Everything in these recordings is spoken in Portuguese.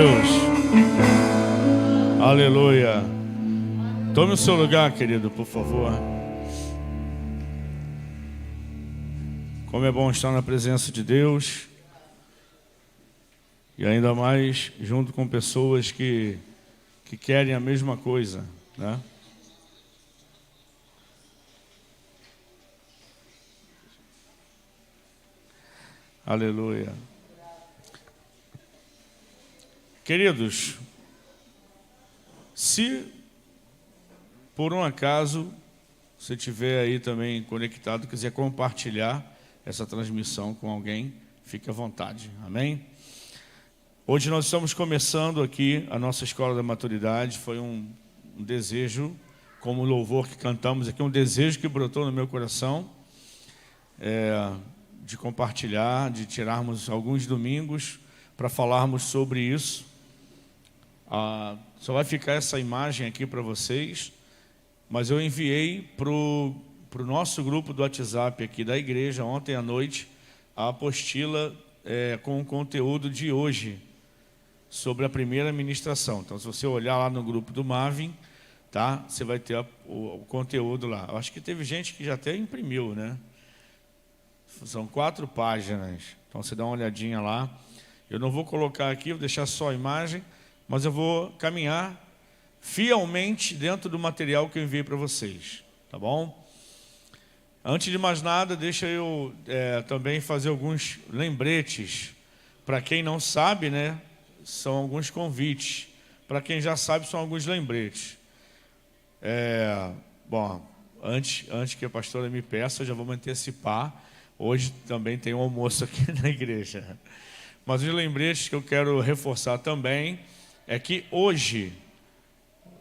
Deus. Aleluia. Tome o seu lugar, querido, por favor. Como é bom estar na presença de Deus. E ainda mais junto com pessoas que querem a mesma coisa, né? Aleluia. Queridos, se por um acaso você estiver aí também conectado, quiser compartilhar essa transmissão com alguém, fique à vontade. Amém? Hoje nós estamos começando aqui a nossa Escola da Maturidade. Foi um desejo, como o louvor que cantamos aqui, um desejo que brotou no meu coração, de compartilhar, de tirarmos alguns domingos para falarmos sobre isso. Só vai ficar essa imagem aqui para vocês, mas eu enviei para o nosso grupo do WhatsApp aqui da igreja, ontem à noite, a apostila com o conteúdo de hoje, sobre a primeira ministração. Então, se você olhar lá no grupo do Marvin, tá? Você vai ter o conteúdo lá. Eu acho que teve gente que já até imprimiu, né? São 4 páginas. Então, você dá uma olhadinha lá. Eu não vou colocar aqui, vou deixar só a imagem, mas eu vou caminhar fielmente dentro do material que eu enviei para vocês. Tá bom? Antes de mais nada, deixa eu também fazer alguns lembretes. Para quem não sabe, né? São alguns convites. Para quem já sabe, são alguns lembretes. Bom, antes que a pastora me peça, eu já vou me antecipar. Hoje também tem um almoço aqui na igreja. Mas os lembretes que eu quero reforçar também é que hoje,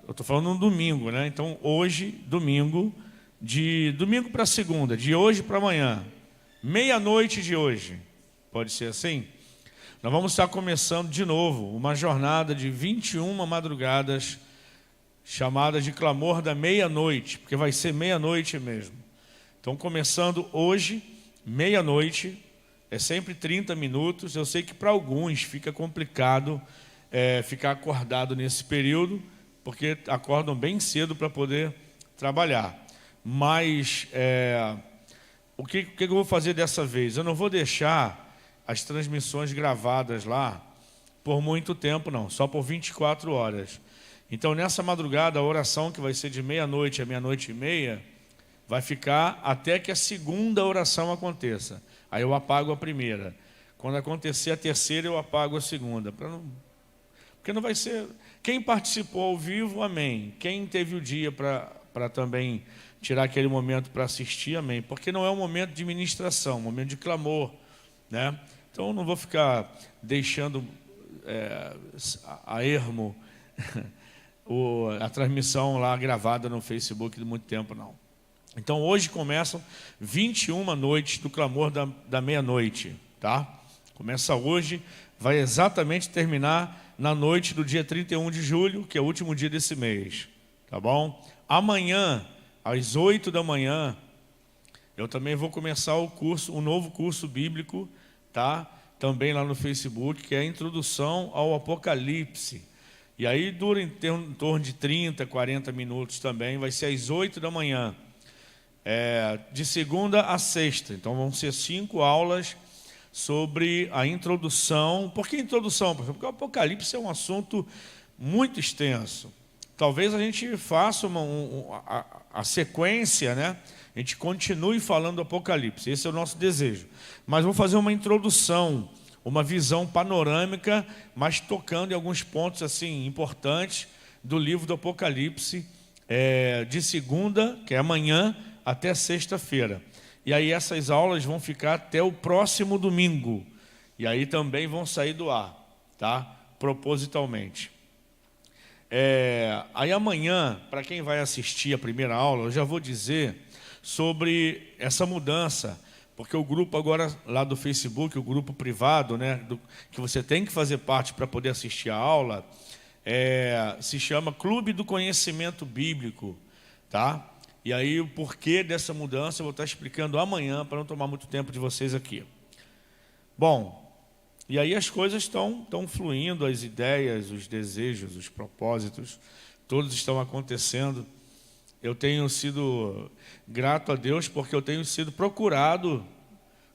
eu estou falando um domingo, né? Então hoje, domingo, de domingo para segunda, de hoje para amanhã, meia-noite de hoje, pode ser assim? Nós vamos estar começando de novo uma jornada de 21 madrugadas, chamada de Clamor da Meia-Noite, porque vai ser meia-noite mesmo. Então, começando hoje, meia-noite, é sempre 30 minutos. Eu sei que para alguns fica complicado ficar acordado nesse período, porque acordam bem cedo para poder trabalhar. Mas o que eu vou fazer dessa vez? Eu não vou deixar as transmissões gravadas lá por muito tempo, não, só por 24 horas. Então, nessa madrugada, a oração que vai ser de meia-noite a meia-noite e meia, vai ficar até que a segunda oração aconteça. Aí eu apago a primeira. Quando acontecer a terceira, eu apago a segunda. Porque não vai ser... Quem participou ao vivo, amém. Quem teve o dia para também tirar aquele momento para assistir, amém. Porque não é um momento de ministração, um momento de clamor, né? Então, eu não vou ficar deixando a ermo a transmissão lá gravada no Facebook de muito tempo, não. Então, hoje começam 21 noites do clamor da meia-noite, tá? Começa hoje, vai exatamente terminar na noite do dia 31 de julho, que é o último dia desse mês, tá bom? Amanhã, às 8 da manhã, eu também vou começar um novo curso bíblico, tá? Também lá no Facebook, que é a Introdução ao Apocalipse. E aí dura em torno de 30, 40 minutos também, vai ser às 8 da manhã, de segunda a sexta. Então vão ser 5 aulas sobre a introdução. Por que introdução? Porque o Apocalipse é um assunto muito extenso. Talvez a gente faça a sequência, né? A gente continue falando do Apocalipse, esse é o nosso desejo. Mas vou fazer uma introdução, uma visão panorâmica, mas tocando em alguns pontos assim importantes do livro do Apocalipse, de segunda, que é amanhã, até sexta-feira. E aí essas aulas vão ficar até o próximo domingo. E aí também vão sair do ar, tá? Propositalmente. Aí amanhã, para quem vai assistir a primeira aula, eu já vou dizer sobre essa mudança, porque o grupo agora lá do Facebook, o grupo privado, né, que você tem que fazer parte para poder assistir a aula, se chama Clube do Conhecimento Bíblico, tá? E aí o porquê dessa mudança eu vou estar explicando amanhã, para não tomar muito tempo de vocês aqui. Bom, E aí as coisas estão fluindo, as ideias, os desejos, os propósitos, todos estão acontecendo. Eu tenho sido grato a Deus porque eu tenho sido procurado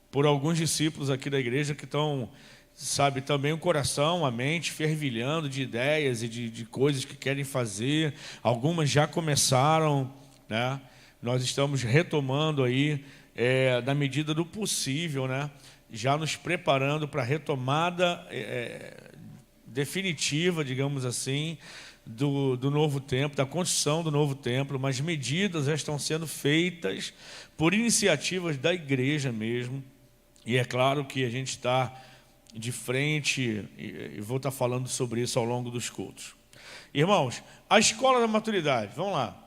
por alguns discípulos aqui da igreja que estão, sabe, também o coração, a mente fervilhando de ideias e de coisas que querem fazer. Algumas já começaram, né? Nós estamos retomando aí, na medida do possível, né? Já nos preparando para a retomada definitiva, digamos assim, do novo templo, da construção do novo templo, mas medidas já estão sendo feitas por iniciativas da igreja mesmo, e é claro que a gente está de frente, e vou estar falando sobre isso ao longo dos cultos. Irmãos, a escola da maturidade, vamos lá.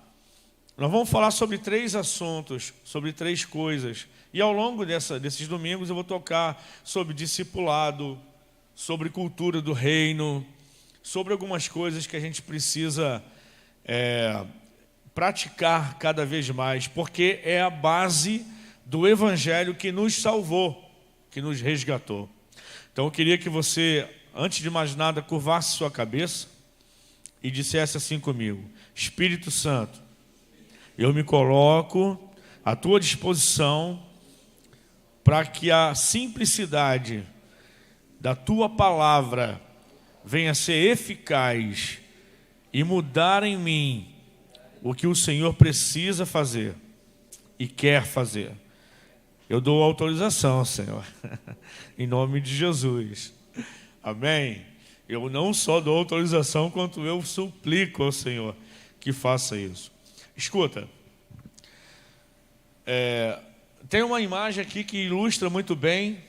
Nós vamos falar sobre 3 assuntos, sobre 3 coisas, e ao longo desses domingos eu vou tocar sobre discipulado, sobre cultura do reino, sobre algumas coisas que a gente precisa praticar cada vez mais, porque é a base do evangelho que nos salvou, que nos resgatou. Então eu queria que você, antes de mais nada, curvasse sua cabeça e dissesse assim comigo: Espírito Santo, eu me coloco à tua disposição para que a simplicidade da tua palavra venha ser eficaz e mudar em mim o que o Senhor precisa fazer e quer fazer. Eu dou autorização, Senhor, em nome de Jesus. Amém? Eu não só dou autorização, quanto eu suplico ao Senhor que faça isso. Escuta, tem uma imagem aqui que ilustra muito bem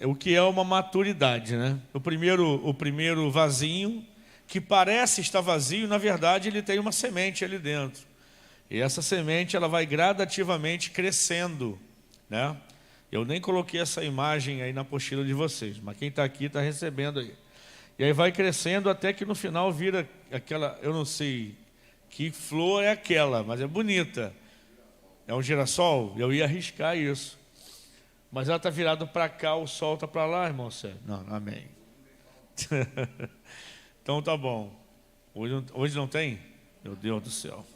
o que é uma maturidade, né? O primeiro vasinho, que parece estar vazio, na verdade ele tem uma semente ali dentro. E essa semente ela vai gradativamente crescendo, né? Eu nem coloquei essa imagem aí na apostila de vocês, mas quem está aqui está recebendo aí. E aí vai crescendo até que no final vira aquela, eu não sei que flor é aquela, mas é bonita. É um girassol? Eu ia arriscar isso. Mas ela está virada para cá, o sol está para lá, irmão Sérgio? Não, amém. Então tá bom. Hoje não tem? Meu Deus do céu.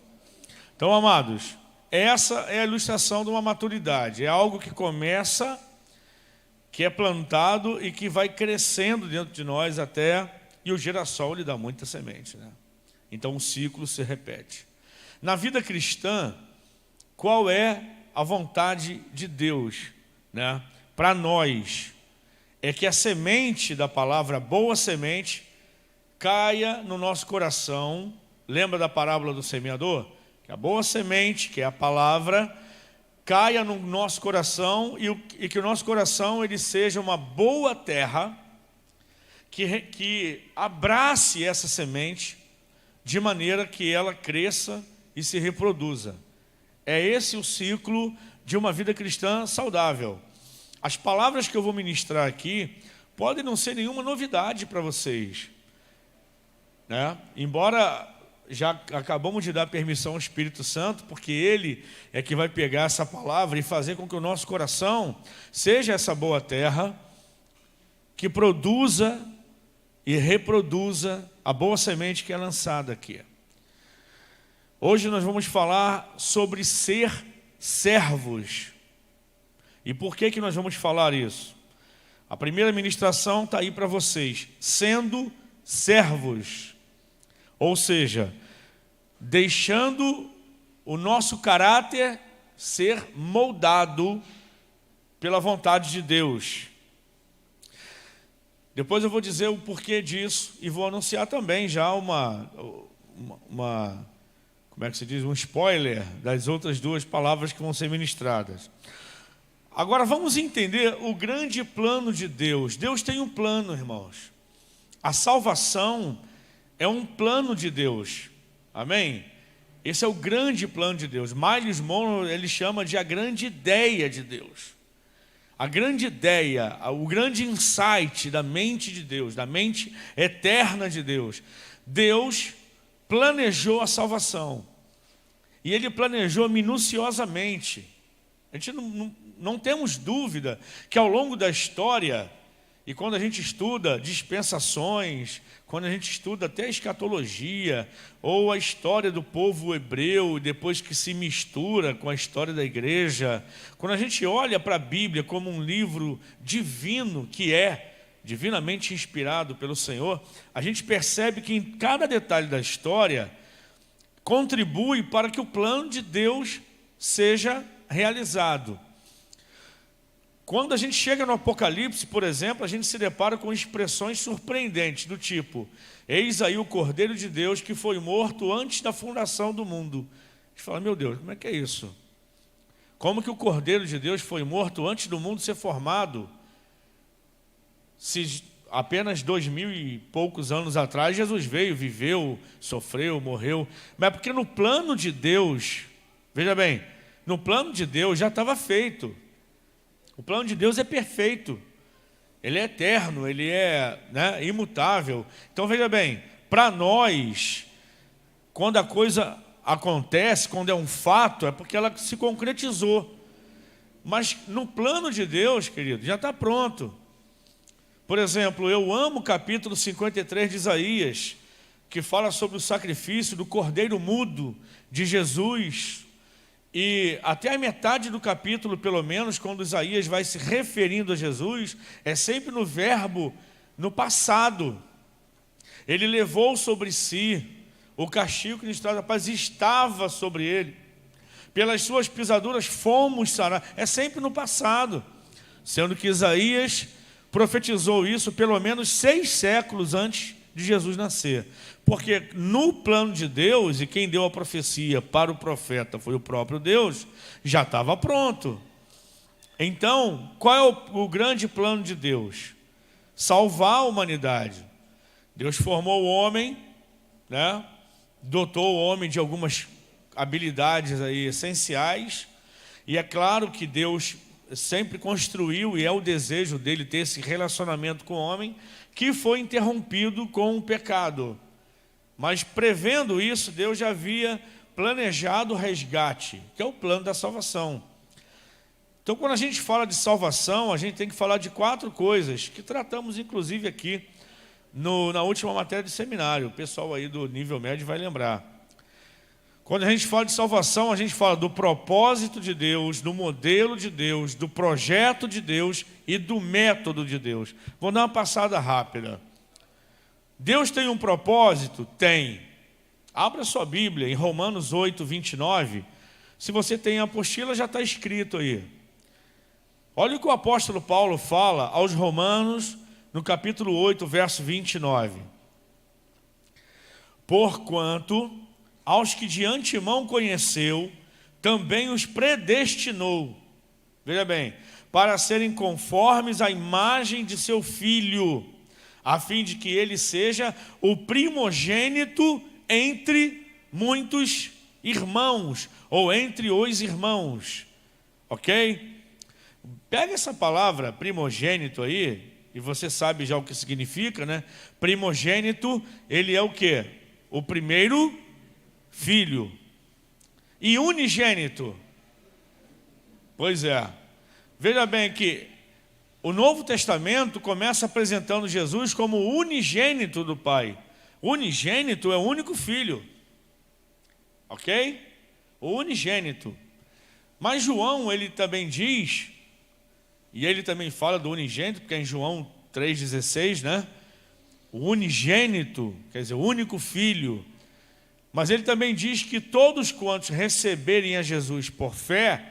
Então, amados, essa é a ilustração de uma maturidade. É algo que começa, que é plantado e que vai crescendo dentro de nós até... E o girassol lhe dá muita semente, né? Então o ciclo se repete. Na vida cristã, qual é a vontade de Deus, né, para nós? É que a semente da palavra, boa semente, caia no nosso coração. Lembra da parábola do semeador? Que a boa semente, que é a palavra, caia no nosso coração e que o nosso coração ele seja uma boa terra que abrace essa semente de maneira que ela cresça e se reproduza. É esse o ciclo de uma vida cristã saudável. As palavras que eu vou ministrar aqui podem não ser nenhuma novidade para vocês, né? Embora já acabamos de dar permissão ao Espírito Santo, porque Ele é que vai pegar essa palavra e fazer com que o nosso coração seja essa boa terra que produza e reproduza a boa semente que é lançada aqui. Hoje nós vamos falar sobre ser servos. E por que nós vamos falar isso? A primeira ministração está aí para vocês. Sendo servos. Ou seja, deixando o nosso caráter ser moldado pela vontade de Deus. Depois eu vou dizer o porquê disso e vou anunciar também já como é que se diz? Um spoiler das outras 2 palavras que vão ser ministradas. Agora vamos entender o grande plano de Deus. Deus tem um plano, irmãos. A salvação é um plano de Deus. Amém? Esse é o grande plano de Deus. Miles Monroe, ele chama de a grande ideia de Deus. A grande ideia, o grande insight da mente de Deus, da mente eterna de Deus. Deus planejou a salvação. E Ele planejou minuciosamente. A gente não temos dúvida que ao longo da história, E quando a gente estuda dispensações, quando a gente estuda até a escatologia, ou a história do povo hebreu, depois que se mistura com a história da igreja, quando a gente olha para a Bíblia como um livro divino, que é divinamente inspirado pelo Senhor, a gente percebe que em cada detalhe da história contribui para que o plano de Deus seja realizado. Quando a gente chega no Apocalipse, por exemplo, a gente se depara com expressões surpreendentes do tipo: eis aí o Cordeiro de Deus que foi morto antes da fundação do mundo. A gente fala: meu Deus, como é que é isso? Como que o Cordeiro de Deus foi morto antes do mundo ser formado? Se apenas 2000 e poucos anos atrás Jesus veio, viveu, sofreu, morreu. Mas é porque no plano de Deus, veja bem, no plano de Deus já estava feito. O plano de Deus é perfeito, ele é eterno, ele é, imutável. Então veja bem, para nós, quando a coisa acontece, quando é um fato, é porque ela se concretizou. Mas no plano de Deus, querido, já está pronto. Por exemplo, eu amo o capítulo 53 de Isaías, que fala sobre o sacrifício do cordeiro mudo de Jesus. E até a metade do capítulo, pelo menos, quando Isaías vai se referindo a Jesus, é sempre no verbo, no passado. Ele levou sobre si o castigo que nos traz a paz, estava sobre ele. Pelas suas pisaduras fomos sarados. É sempre no passado. Sendo que Isaías profetizou isso pelo menos 6 séculos antes de Jesus nascer. Porque no plano de Deus, e quem deu a profecia para o profeta foi o próprio Deus, já estava pronto. Então, qual é o grande plano de Deus? Salvar a humanidade. Deus formou o homem, dotou o homem de algumas habilidades aí essenciais, e é claro que Deus sempre construiu, e é o desejo dele ter esse relacionamento com o homem, que foi interrompido com o pecado. Mas prevendo isso, Deus já havia planejado o resgate, que é o plano da salvação. Então, quando a gente fala de salvação, a gente tem que falar de 4 coisas, que tratamos inclusive aqui na última matéria de seminário. O pessoal aí do nível médio vai lembrar. Quando a gente fala de salvação, a gente fala do propósito de Deus, do modelo de Deus, do projeto de Deus e do método de Deus. Vou dar uma passada rápida. Deus tem um propósito? Tem. Abra sua Bíblia em Romanos 8, 29. Se você tem a apostila, já está escrito aí. Olha o que o apóstolo Paulo fala aos Romanos, no capítulo 8, verso 29. Porquanto aos que de antemão conheceu, também os predestinou. Veja bem, para serem conformes à imagem de seu Filho, a fim de que ele seja o primogênito entre muitos irmãos, ou entre os irmãos, ok? Pega essa palavra primogênito aí, e você sabe já o que significa, Primogênito, ele é o quê? O primeiro filho. E unigênito? Pois é. Veja bem que o Novo Testamento começa apresentando Jesus como o unigênito do Pai. Unigênito é o único filho. Ok? O unigênito. Mas João, ele também diz, e ele também fala do unigênito, porque é em João 3,16, O unigênito, quer dizer, o único filho. Mas ele também diz que todos quantos receberem a Jesus por fé,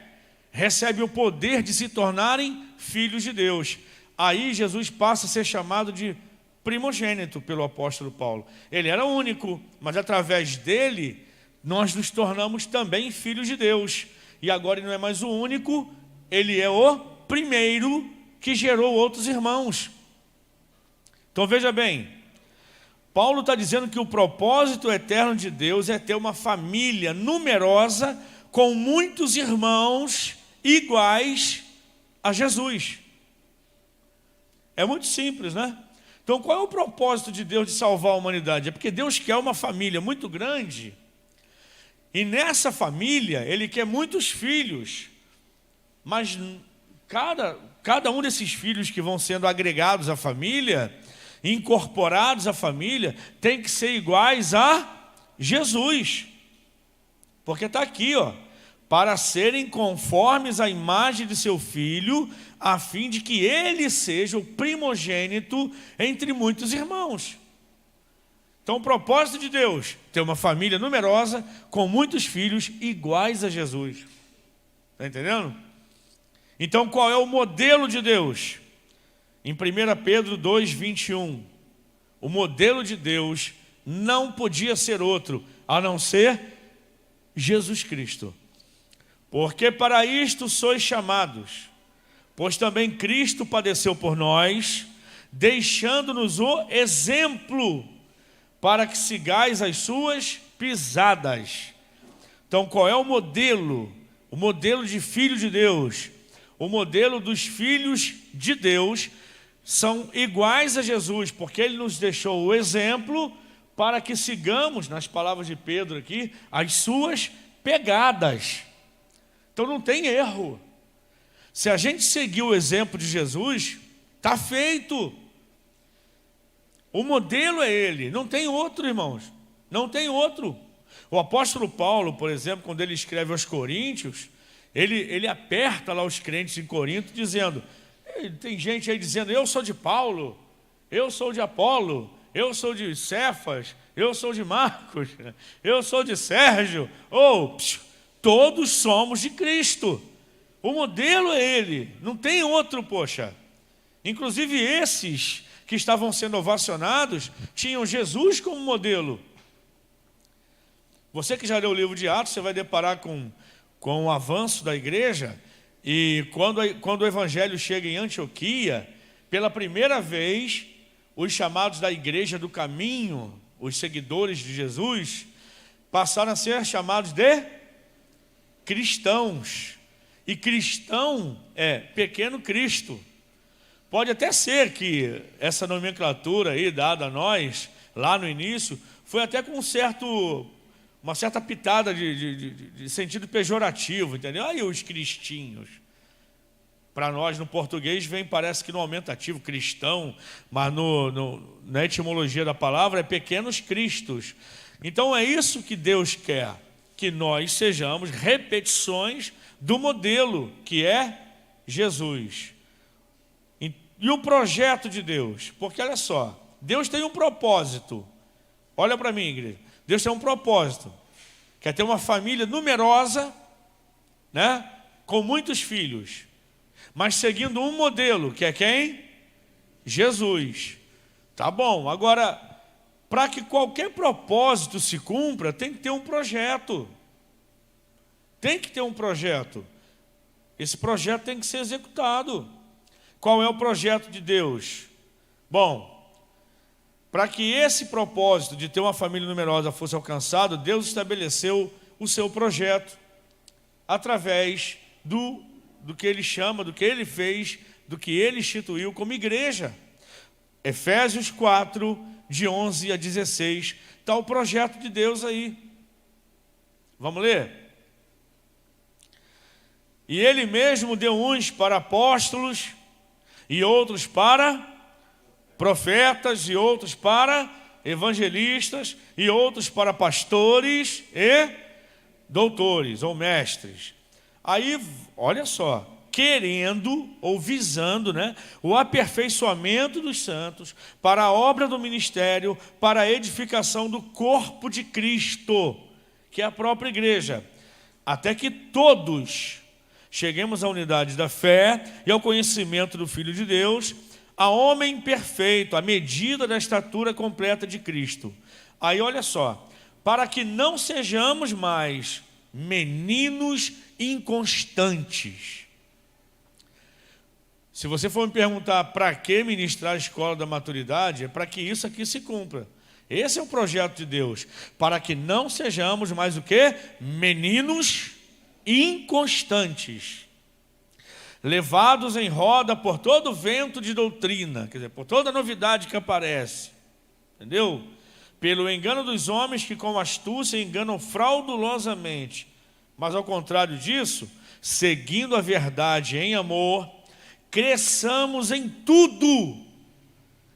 recebem o poder de se tornarem filhos de Deus. Aí Jesus passa a ser chamado de primogênito pelo apóstolo Paulo. Ele era único, mas através dele, nós nos tornamos também filhos de Deus. E agora ele não é mais o único, ele é o primeiro que gerou outros irmãos. Então veja bem, Paulo está dizendo que o propósito eterno de Deus é ter uma família numerosa com muitos irmãos iguais a Jesus. É muito simples, Então qual é o propósito de Deus de salvar a humanidade? É porque Deus quer uma família muito grande, e nessa família Ele quer muitos filhos, mas cada um desses filhos que vão sendo agregados à família, incorporados à família, tem que ser iguais a Jesus. Porque está aqui, ó, para serem conformes à imagem de seu filho, a fim de que ele seja o primogênito entre muitos irmãos. Então, o propósito de Deus, ter uma família numerosa, com muitos filhos iguais a Jesus. Está entendendo? Então, qual é o modelo de Deus? Em 1 Pedro 2:21, o modelo de Deus não podia ser outro, a não ser Jesus Cristo. Porque para isto sois chamados, pois também Cristo padeceu por nós, deixando-nos o exemplo, para que sigais as suas pisadas. Então, qual é o modelo? O modelo de filho de Deus. O modelo dos filhos de Deus são iguais a Jesus, porque Ele nos deixou o exemplo para que sigamos, nas palavras de Pedro aqui, as suas pegadas. Então não tem erro. Se a gente seguir o exemplo de Jesus, está feito. O modelo é Ele, não tem outro, irmãos, não tem outro. O apóstolo Paulo, por exemplo, quando ele escreve aos Coríntios, ele aperta lá os crentes em Corinto, dizendo, tem gente aí dizendo, eu sou de Paulo, eu sou de Apolo, eu sou de Cefas, eu sou de Marcos, eu sou de Sérgio, todos somos de Cristo. O modelo é Ele, não tem outro, poxa. Inclusive esses que estavam sendo ovacionados tinham Jesus como modelo. Você que já leu o livro de Atos, você vai deparar com o avanço da igreja, e quando o evangelho chega em Antioquia, pela primeira vez, os chamados da igreja do caminho, os seguidores de Jesus, passaram a ser chamados de cristãos. E cristão é pequeno Cristo. Pode até ser que essa nomenclatura aí dada a nós, lá no início, foi até com uma certa pitada de sentido pejorativo, entendeu? Aí os cristinhos. Para nós, no português, parece que no aumentativo, cristão, mas na etimologia da palavra é pequenos cristos. Então é isso que Deus quer, que nós sejamos repetições do modelo, que é Jesus. E o projeto de Deus? Porque olha só, Deus tem um propósito. Olha para mim, igreja. Deus tem um propósito. Quer ter uma família numerosa, né, com muitos filhos, mas seguindo um modelo, que é quem? Jesus. Tá bom, agora, para que qualquer propósito se cumpra, tem que ter um projeto. Tem que ter um projeto. Esse projeto tem que ser executado. Qual é o projeto de Deus? Bom, para que esse propósito de ter uma família numerosa fosse alcançado, Deus estabeleceu o seu projeto através do que Ele chama, do que Ele fez, do que Ele instituiu como igreja. Efésios 4, de 11 a 16, está o projeto de Deus aí. Vamos ler? E Ele mesmo deu uns para apóstolos, e outros para profetas, e outros para evangelistas, e outros para pastores e doutores ou mestres. Aí, olha só, querendo ou visando, né, o aperfeiçoamento dos santos para a obra do ministério, para a edificação do corpo de Cristo, que é a própria igreja, até que todos cheguemos à unidade da fé e ao conhecimento do Filho de Deus, a homem perfeito, à medida da estatura completa de Cristo. Aí olha só, para que não sejamos mais meninos inconstantes. Se você for me perguntar para que ministrar a escola da maturidade, é para que isso aqui se cumpra. Esse é o projeto de Deus, para que não sejamos mais o quê? Meninos inconstantes, levados em roda por todo vento de doutrina, quer dizer, por toda novidade que aparece, entendeu? Pelo engano dos homens que com astúcia enganam fraudulosamente, mas ao contrário disso, seguindo a verdade em amor, cresçamos em tudo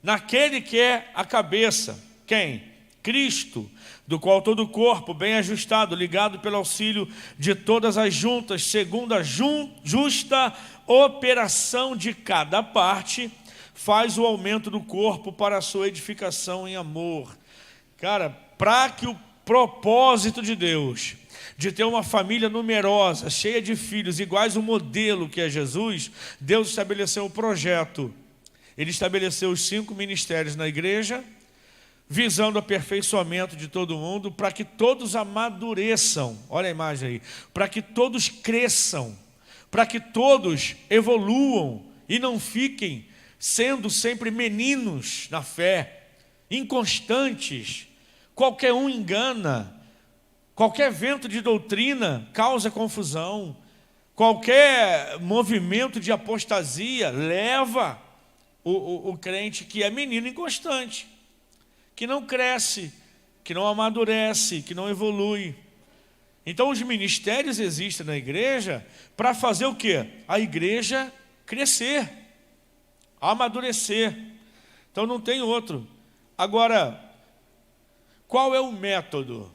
naquele que é a cabeça. Quem? Cristo, do qual todo o corpo, bem ajustado, ligado pelo auxílio de todas as juntas, segundo a justa operação de cada parte, faz o aumento do corpo para a sua edificação em amor. Cara, para que o propósito de Deus, de ter uma família numerosa, cheia de filhos, iguais ao modelo que é Jesus, Deus estabeleceu o projeto. Ele estabeleceu os 5 ministérios na igreja, visando o aperfeiçoamento de todo mundo, para que todos amadureçam. Olha a imagem aí. Para que todos cresçam, para que todos evoluam e não fiquem sendo sempre meninos na fé, inconstantes. Qualquer um engana, qualquer vento de doutrina causa confusão, qualquer movimento de apostasia leva o crente que é menino inconstante, que não cresce, que não amadurece, que não evolui. Então os ministérios existem na igreja para fazer o quê? A igreja crescer, amadurecer. Então não tem outro. Agora, qual é o método?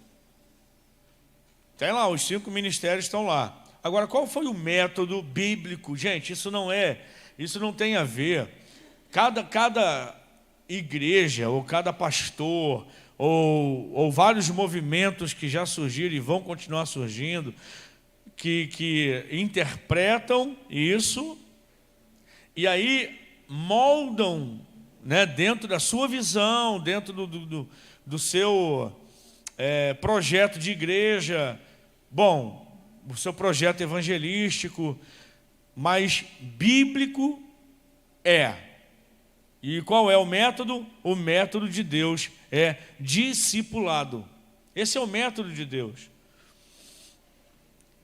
Tem lá, os 5 ministérios estão lá. Agora, qual foi o método bíblico? Gente, isso não tem a ver. Cada igreja, ou cada pastor, ou vários movimentos que já surgiram e vão continuar surgindo, que interpretam isso, e aí moldam, né, dentro da sua visão, dentro do seu projeto de igreja, o seu projeto evangelístico, mas bíblico é. E qual é o método? O método de Deus é discipulado. Esse é o método de Deus.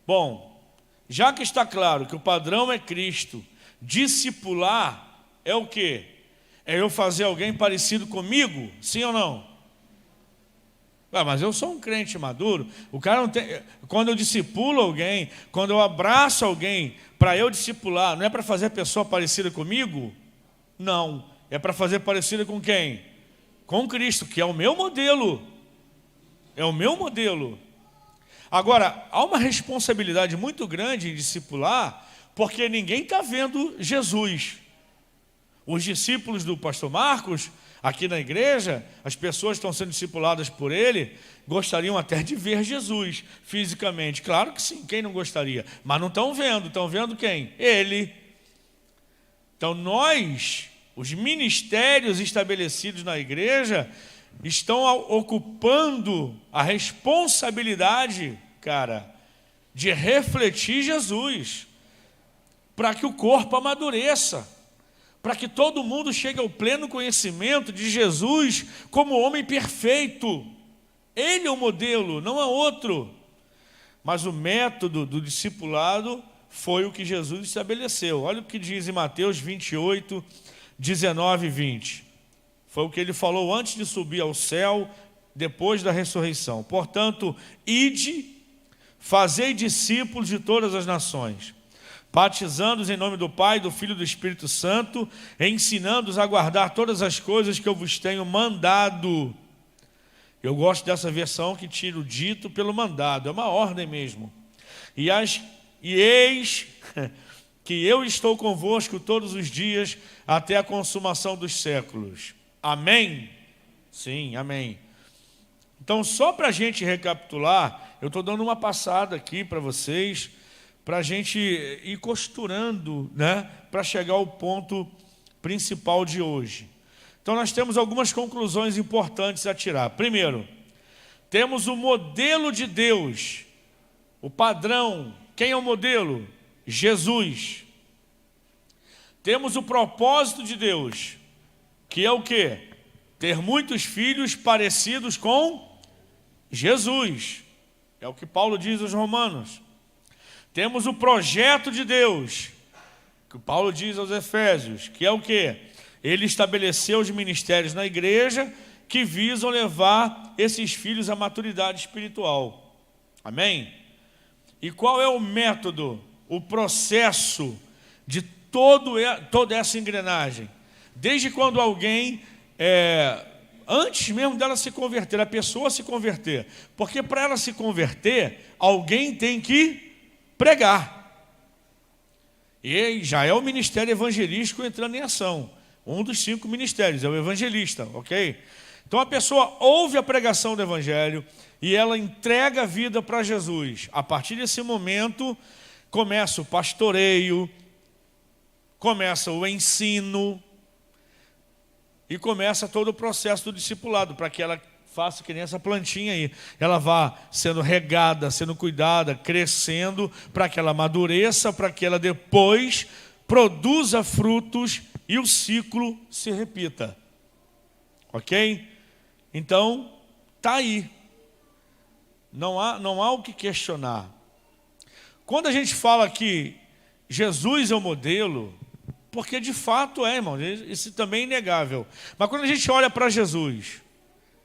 Bom, já que está claro que o padrão é Cristo, discipular é o quê? É eu fazer alguém parecido comigo? Sim ou não? Mas eu sou um crente maduro. O cara não tem. Quando eu discipulo alguém, quando eu abraço alguém para eu discipular, não é para fazer a pessoa parecida comigo? Não. É para fazer parecida com quem? Com Cristo, que é o meu modelo. É o meu modelo. Agora, há uma responsabilidade muito grande em discipular, porque ninguém está vendo Jesus. Os discípulos do pastor Marcos, aqui na igreja, as pessoas que estão sendo discipuladas por ele, gostariam até de ver Jesus fisicamente. Claro que sim, quem não gostaria? Mas não estão vendo quem? Ele. Então nós, os ministérios estabelecidos na igreja, estão ocupando a responsabilidade, cara, de refletir Jesus, para que o corpo amadureça, para que todo mundo chegue ao pleno conhecimento de Jesus como homem perfeito. Ele é o modelo, não há outro. Mas o método do discipulado foi o que Jesus estabeleceu. Olha o que diz em Mateus 28, 19 e 20. Foi o que ele falou antes de subir ao céu, depois da ressurreição. Portanto, ide, fazei discípulos de todas as nações, batizando-os em nome do Pai, do Filho e do Espírito Santo, ensinando-os a guardar todas as coisas que eu vos tenho mandado. Eu gosto dessa versão que tira o dito pelo mandado, é uma ordem mesmo. E eis que eu estou convosco todos os dias até a consumação dos séculos. Amém? Sim, amém. Então, só para a gente recapitular, eu estou dando uma passada aqui para vocês, para a gente ir costurando, né, para chegar ao ponto principal de hoje. Então nós temos algumas conclusões importantes a tirar. Primeiro, temos o modelo de Deus, o padrão. Quem é o modelo? Jesus. Temos o propósito de Deus, que é o quê? Ter muitos filhos parecidos com Jesus. É o que Paulo diz aos Romanos. Temos o projeto de Deus, que Paulo diz aos Efésios, que é o quê? Ele estabeleceu os ministérios na igreja que visam levar esses filhos à maturidade espiritual. Amém? E qual é o método, o processo de toda essa engrenagem. Desde quando alguém, antes mesmo dela se converter, a pessoa se converter. Porque para ela se converter, alguém tem que pregar. E já é o ministério evangelístico entrando em ação. Um dos 5 ministérios, é o evangelista, ok? Então a pessoa ouve a pregação do evangelho e ela entrega a vida para Jesus. A partir desse momento, começa o pastoreio, começa o ensino e começa todo o processo do discipulado, para que ela faça que nem essa plantinha aí. Ela vá sendo regada, sendo cuidada, crescendo, para que ela amadureça, para que ela depois produza frutos e o ciclo se repita. Ok? Então, está aí. Não há o que questionar. Quando a gente fala que Jesus é o modelo, porque de fato irmão, isso também é inegável. Mas quando a gente olha para Jesus,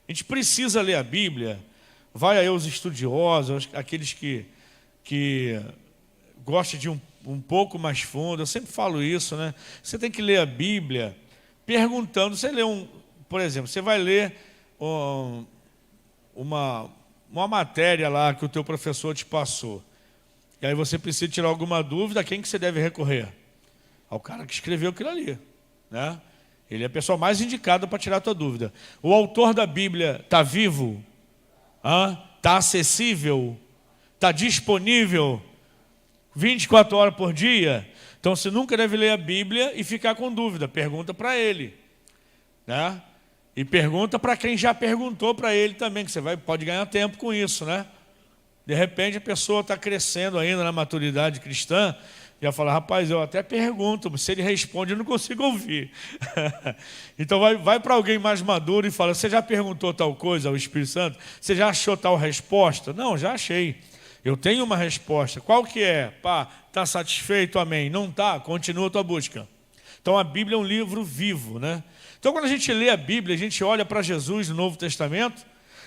a gente precisa ler a Bíblia. Vai aí os estudiosos, aqueles que gostam de um pouco mais fundo. Eu sempre falo isso, né? Você tem que ler a Bíblia perguntando. Você lê por exemplo, você vai ler uma matéria lá que o teu professor te passou. E aí você precisa tirar alguma dúvida, a quem que você deve recorrer? Ao cara que escreveu aquilo ali, né? Ele é a pessoa mais indicada para tirar a tua dúvida. O autor da Bíblia está vivo? Está acessível? Está disponível 24 horas por dia? Então você nunca deve ler a Bíblia e ficar com dúvida. Pergunta para ele, né? E pergunta para quem já perguntou para ele também, que você pode ganhar tempo com isso, né? De repente a pessoa está crescendo ainda na maturidade cristã, e ela fala, rapaz, eu até pergunto, se ele responde eu não consigo ouvir. Então vai para alguém mais maduro e fala, você já perguntou tal coisa ao Espírito Santo? Você já achou tal resposta? Não, já achei. Eu tenho uma resposta. Qual que é? Pá, está satisfeito? Amém. Não está? Continua a tua busca. Então a Bíblia é um livro vivo, né? Então quando a gente lê a Bíblia, a gente olha para Jesus no Novo Testamento,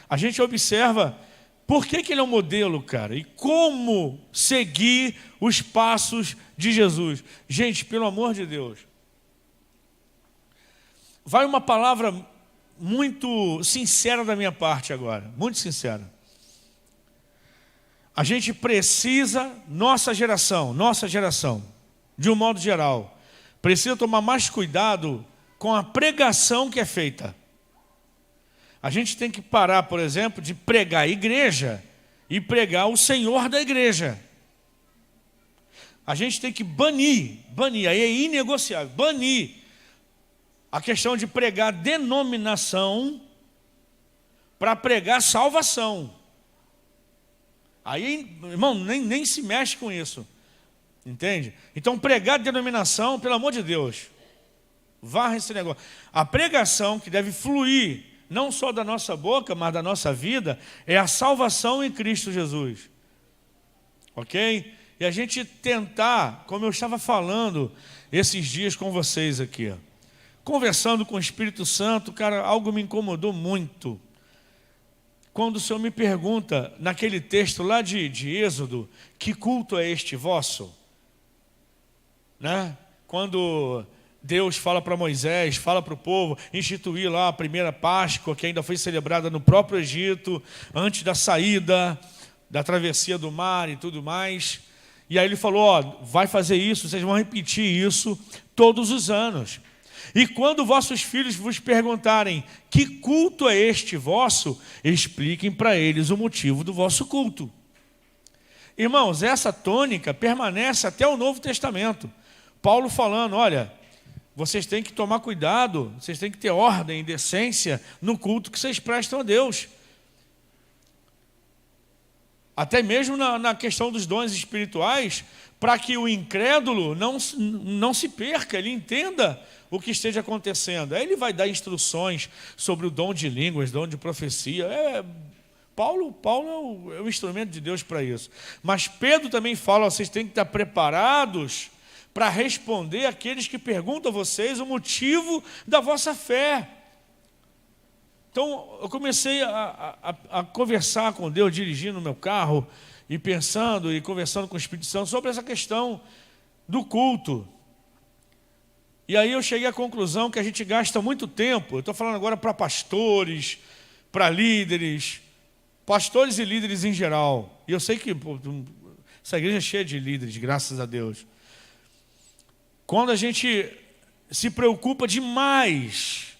a gente observa por que ele é um modelo, cara, e como seguir os passos de Jesus. Gente, pelo amor de Deus, vai uma palavra muito sincera da minha parte agora, muito sincera. A gente precisa, nossa geração, de um modo geral, precisa tomar mais cuidado com a pregação que é feita. A gente tem que parar, por exemplo, de pregar a igreja e pregar o Senhor da igreja. A gente tem que banir, aí é inegociável, banir a questão de pregar denominação para pregar salvação. Aí, irmão, nem se mexe com isso, entende? Então pregar denominação, pelo amor de Deus, varra esse negócio. A pregação que deve fluir não só da nossa boca, mas da nossa vida, é a salvação em Cristo Jesus. Ok? E a gente tentar, como eu estava falando esses dias com vocês aqui, conversando com o Espírito Santo, cara, algo me incomodou muito. Quando o Senhor me pergunta, naquele texto lá de Êxodo, que culto é este vosso? Né? Quando Deus fala para Moisés, fala para o povo, instituir lá a primeira Páscoa, que ainda foi celebrada no próprio Egito, antes da saída, da travessia do mar e tudo mais. E aí ele falou, vai fazer isso, vocês vão repetir isso todos os anos. E quando vossos filhos vos perguntarem, que culto é este vosso? Expliquem para eles o motivo do vosso culto. Irmãos, essa tônica permanece até o Novo Testamento. Paulo falando, olha, vocês têm que tomar cuidado, vocês têm que ter ordem e decência no culto que vocês prestam a Deus. Até mesmo na questão dos dons espirituais, para que o incrédulo não se perca, ele entenda o que esteja acontecendo. Aí ele vai dar instruções sobre o dom de línguas, dom de profecia. Paulo é o instrumento de Deus para isso. Mas Pedro também fala, vocês têm que estar preparados para responder aqueles que perguntam a vocês o motivo da vossa fé. Então, eu comecei a conversar com Deus, dirigindo o meu carro, e pensando, e conversando com o Espírito Santo sobre essa questão do culto. E aí eu cheguei à conclusão que a gente gasta muito tempo, eu estou falando agora para pastores, para líderes, pastores e líderes em geral. E eu sei que essa igreja é cheia de líderes, graças a Deus. Quando a gente se preocupa demais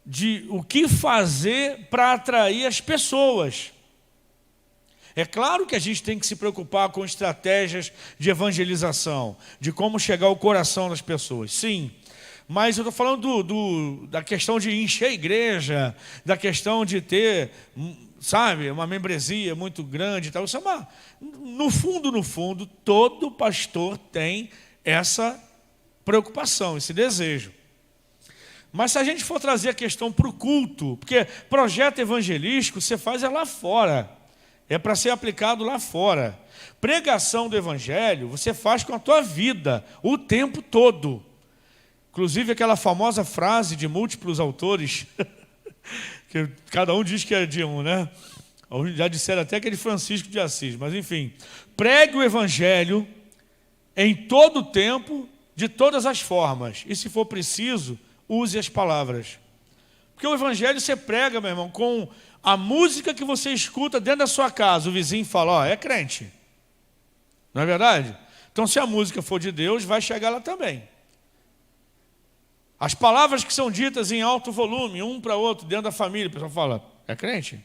de o que fazer para atrair as pessoas. É claro que a gente tem que se preocupar com estratégias de evangelização, de como chegar ao coração das pessoas, sim. Mas eu estou falando da questão de encher a igreja, da questão de ter, sabe, uma membresia muito grande e tal. No fundo, todo pastor tem essa preocupação, esse desejo. Mas se a gente for trazer a questão para o culto, porque projeto evangelístico você faz lá fora, é para ser aplicado lá fora. Pregação do evangelho você faz com a tua vida, o tempo todo. Inclusive aquela famosa frase de múltiplos autores, que cada um diz que é de um, né? Já disseram até que é de Francisco de Assis, mas enfim. Pregue o evangelho em todo o tempo, de todas as formas. E se for preciso, use as palavras. Porque o evangelho você prega, meu irmão, com a música que você escuta dentro da sua casa. O vizinho fala, ó, é crente. Não é verdade? Então se a música for de Deus, vai chegar lá também. As palavras que são ditas em alto volume, um para outro, dentro da família, o pessoal fala, é crente?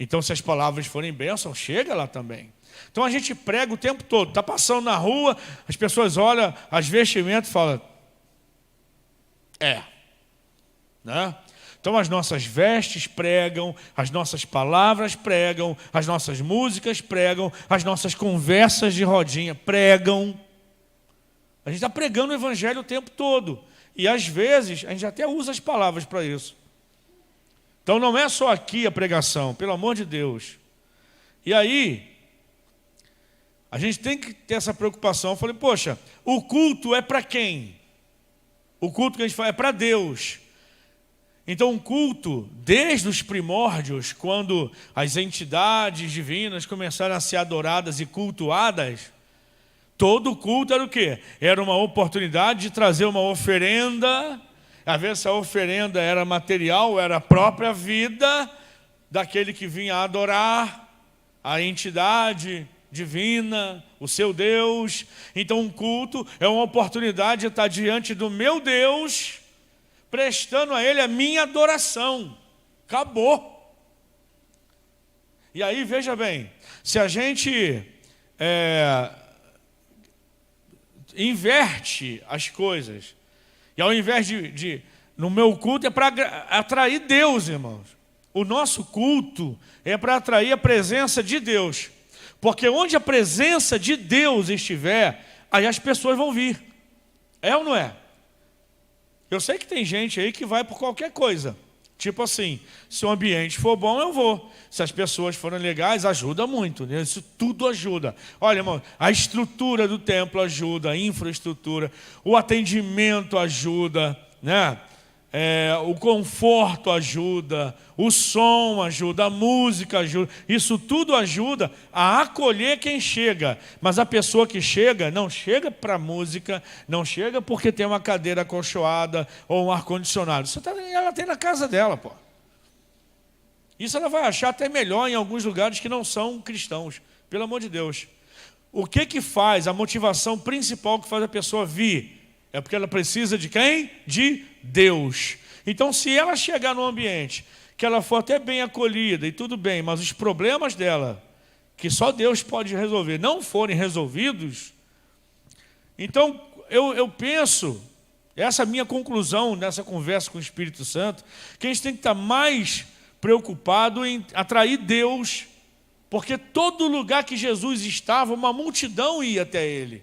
Então se as palavras forem bênção, chega lá também. Então a gente prega o tempo todo. Está passando na rua, as pessoas olham as vestimentas e falam, né? Então as nossas vestes pregam, as nossas palavras pregam, as nossas músicas pregam, as nossas conversas de rodinha pregam. A gente está pregando o evangelho o tempo todo. E às vezes a gente até usa as palavras para isso. Então não é só aqui a pregação, pelo amor de Deus. E aí, a gente tem que ter essa preocupação. Eu falei, poxa, o culto é para quem? O culto que a gente faz é para Deus. Então o culto, desde os primórdios, quando as entidades divinas começaram a ser adoradas e cultuadas, todo culto era o quê? Era uma oportunidade de trazer uma oferenda. Às vezes essa oferenda era material, era a própria vida daquele que vinha adorar a entidade divina, o seu Deus. Então um culto é uma oportunidade de estar diante do meu Deus, prestando a Ele a minha adoração. Acabou. E aí, veja bem, se a gente inverte as coisas, e ao invés no meu culto é para atrair Deus, irmãos. O nosso culto é para atrair a presença de Deus. Porque onde a presença de Deus estiver, aí as pessoas vão vir. É ou não é? Eu sei que tem gente aí que vai por qualquer coisa. Tipo assim, se o ambiente for bom, eu vou. Se as pessoas forem legais, ajuda muito, né? Isso tudo ajuda. Olha, irmão, a estrutura do templo ajuda, a infraestrutura, o atendimento ajuda, né? O conforto ajuda, o som ajuda, a música ajuda. Isso tudo ajuda a acolher quem chega. Mas a pessoa que chega, não chega para a música, não chega porque tem uma cadeira acolchoada ou um ar-condicionado. Isso ela tem na casa dela, pô. Isso ela vai achar até melhor em alguns lugares que não são cristãos. Pelo amor de Deus. O que faz, a motivação principal que faz a pessoa vir? É porque ela precisa de quem? De Deus. Então, se ela chegar num ambiente que ela for até bem acolhida e tudo bem, mas os problemas dela, que só Deus pode resolver, não forem resolvidos, então eu penso, essa é a minha conclusão nessa conversa com o Espírito Santo, que a gente tem que estar mais preocupado em atrair Deus, porque todo lugar que Jesus estava, uma multidão ia até Ele.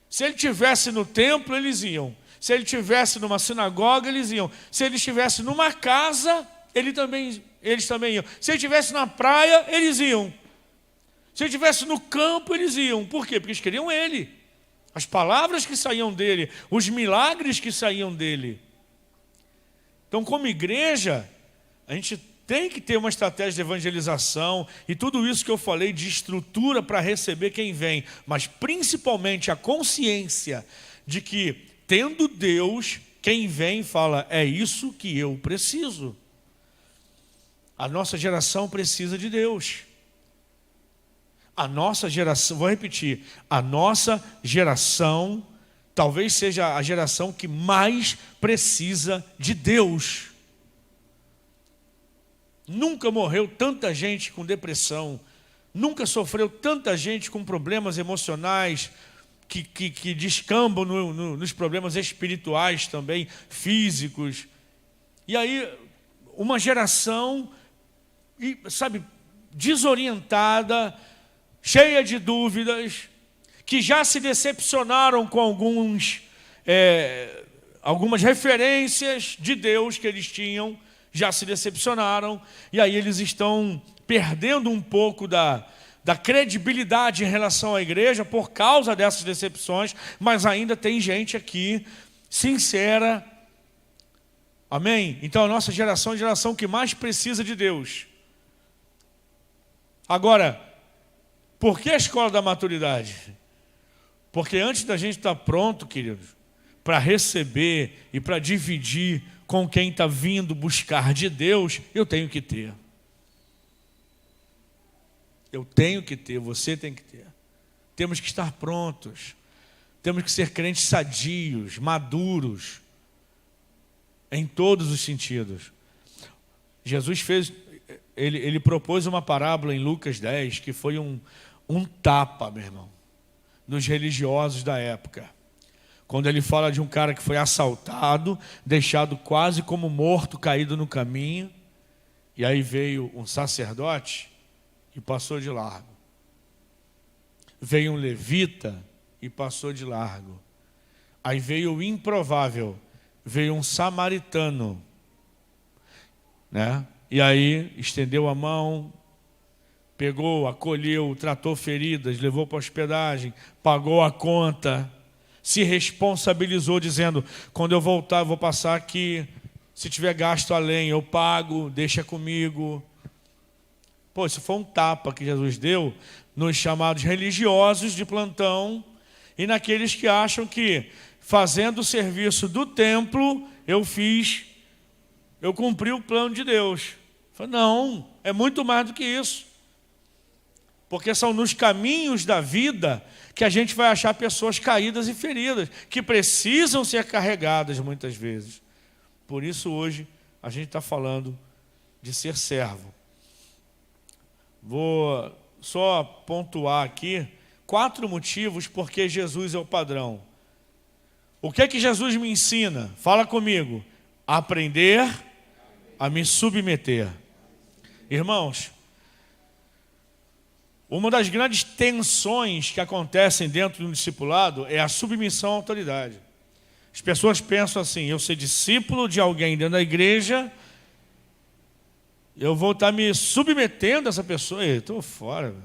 Se Ele estivesse no templo, eles iam. Se Ele estivesse numa sinagoga, eles iam. Se Ele estivesse numa casa, eles também iam. Se Ele estivesse na praia, eles iam. Se Ele estivesse no campo, eles iam. Por quê? Porque eles queriam Ele. As palavras que saíam dEle, os milagres que saíam dEle. Então, como igreja, a gente tem que ter uma estratégia de evangelização e tudo isso que eu falei de estrutura para receber quem vem, mas principalmente a consciência de que, tendo Deus, quem vem fala, é isso que eu preciso. A nossa geração precisa de Deus. A nossa geração, vou repetir, a nossa geração talvez seja a geração que mais precisa de Deus. Nunca morreu tanta gente com depressão, nunca sofreu tanta gente com problemas emocionais, que descambam nos problemas espirituais também, físicos. E aí, uma geração, sabe, desorientada, cheia de dúvidas, que já se decepcionaram com algumas referências de Deus que eles tinham, já se decepcionaram, e aí eles estão perdendo um pouco da credibilidade em relação à igreja por causa dessas decepções, mas ainda tem gente aqui sincera. Amém? Então a nossa geração é a geração que mais precisa de Deus. Agora, por que a escola da maturidade? Porque antes da gente estar pronto, queridos, para receber e para dividir com quem está vindo buscar de Deus, eu tenho que ter. Eu tenho que ter, você tem que ter. Temos que estar prontos. Temos que ser crentes sadios, maduros, em todos os sentidos. Jesus ele propôs uma parábola em Lucas 10, que foi um tapa, meu irmão, nos religiosos da época. Quando ele fala de um cara que foi assaltado, deixado quase como morto, caído no caminho, e aí veio um sacerdote e passou de largo. Veio um levita e passou de largo. Aí veio o improvável, veio um samaritano, né? E aí estendeu a mão, pegou, acolheu, tratou feridas, levou para a hospedagem, pagou a conta, se responsabilizou dizendo, quando eu voltar eu vou passar aqui, se tiver gasto além eu pago, deixa comigo. Pô, isso foi um tapa que Jesus deu nos chamados religiosos de plantão e naqueles que acham que fazendo o serviço do templo eu cumpri o plano de Deus. Falei, não, é muito mais do que isso. Porque são nos caminhos da vida que a gente vai achar pessoas caídas e feridas, que precisam ser carregadas muitas vezes. Por isso hoje a gente está falando de ser servo. Vou só pontuar aqui 4 motivos porque Jesus é o padrão. O que é que Jesus me ensina? Fala comigo. Aprender a me submeter. Irmãos, uma das grandes tensões que acontecem dentro do discipulado é a submissão à autoridade. As pessoas pensam assim, eu ser discípulo de alguém dentro da igreja, eu vou estar me submetendo a essa pessoa. Estou fora. Meu.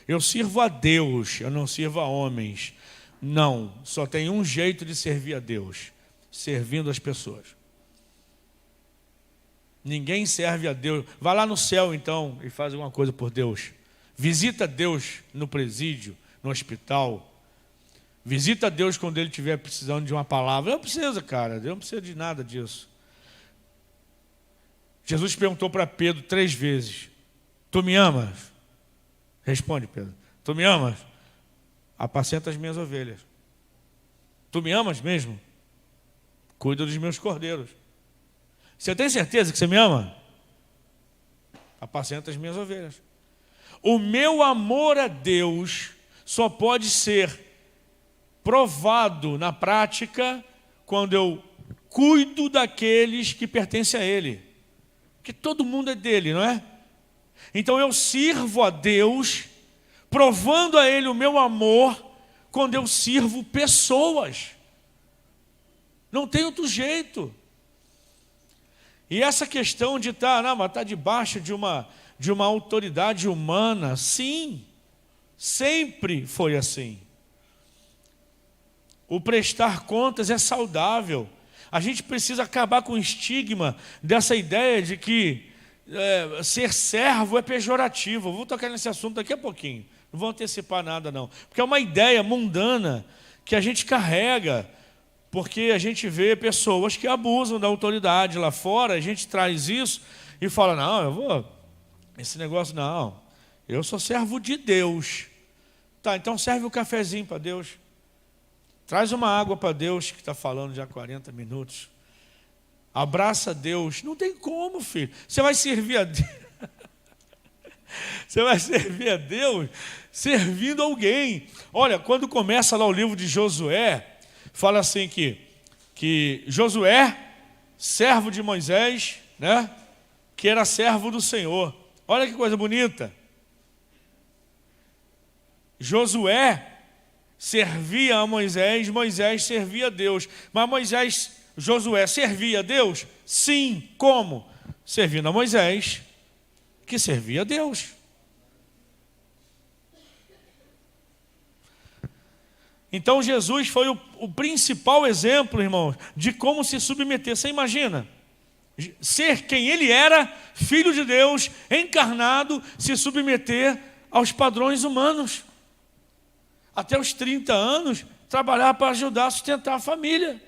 Eu sirvo a Deus, eu não sirvo a homens. Não, só tem um jeito de servir a Deus, servindo as pessoas. Ninguém serve a Deus. Vai lá no céu então e faz alguma coisa por Deus. Visita Deus no presídio, no hospital. Visita Deus quando Ele estiver precisando de uma palavra. Não precisa, cara, Deus não precisa de nada disso. Jesus perguntou para Pedro 3 vezes, tu me amas? Responde, Pedro, tu me amas? Apacenta as minhas ovelhas. Tu me amas mesmo? Cuida dos meus cordeiros. Você tem certeza que você me ama? Apacenta as minhas ovelhas. O meu amor a Deus só pode ser provado na prática quando eu cuido daqueles que pertencem a Ele. Porque todo mundo é dele, não é? Então eu sirvo a Deus, provando a Ele o meu amor, quando eu sirvo pessoas. Não tem outro jeito. E essa questão de estar debaixo de uma autoridade humana, sim, sempre foi assim. O prestar contas é saudável. A gente precisa acabar com o estigma dessa ideia de que ser servo é pejorativo. Eu vou tocar nesse assunto daqui a pouquinho. Não vou antecipar nada, não. Porque é uma ideia mundana que a gente carrega, porque a gente vê pessoas que abusam da autoridade lá fora, a gente traz isso e fala, não, esse negócio não, eu sou servo de Deus. Tá, então serve um cafezinho para Deus. Traz uma água para Deus, que está falando já 40 minutos. Abraça Deus. Não tem como, filho. Você vai servir a Deus. Você vai servir a Deus servindo alguém. Olha, quando começa lá o livro de Josué, fala assim que Josué, servo de Moisés, né, que era servo do Senhor. Olha que coisa bonita. Josué servia a Moisés, Moisés servia a Deus. Mas Josué servia a Deus? Sim. Como? Servindo a Moisés, que servia a Deus. Então Jesus foi o principal exemplo, irmãos, de como se submeter. Você imagina? Ser quem ele era, filho de Deus, encarnado, se submeter aos padrões humanos. Até os 30 anos, trabalhar para ajudar a sustentar a família.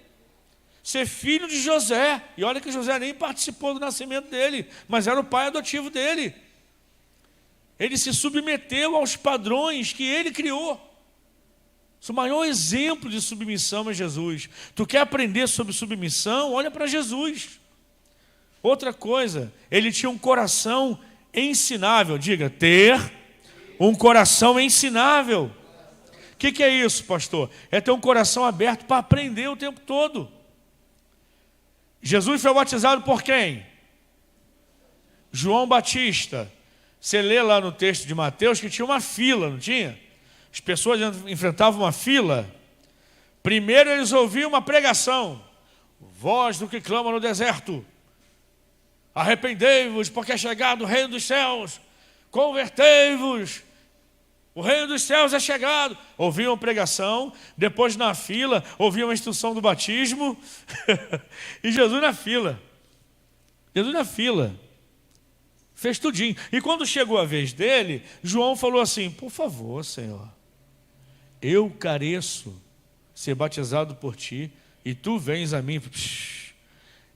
Ser filho de José. E olha que José nem participou do nascimento dele, mas era o pai adotivo dele. Ele se submeteu aos padrões que ele criou. O maior exemplo de submissão é Jesus. Tu quer aprender sobre submissão? Olha para Jesus. Outra coisa, ele tinha um coração ensinável. Diga, ter um coração ensinável. O que é isso, pastor? É ter um coração aberto para aprender o tempo todo. Jesus foi batizado por quem? João Batista. Você lê lá no texto de Mateus que tinha uma fila, não tinha? As pessoas enfrentavam uma fila. Primeiro eles ouviam uma pregação. Voz do que clama no deserto. Arrependei-vos, porque é chegado o reino dos céus. Convertei-vos. O reino dos céus é chegado. Ouviam a pregação, depois na fila, ouviam a instrução do batismo. E Jesus na fila. Jesus na fila. Fez tudinho. E quando chegou a vez dele, João falou assim, por favor, Senhor, eu careço ser batizado por ti, e tu vens a mim.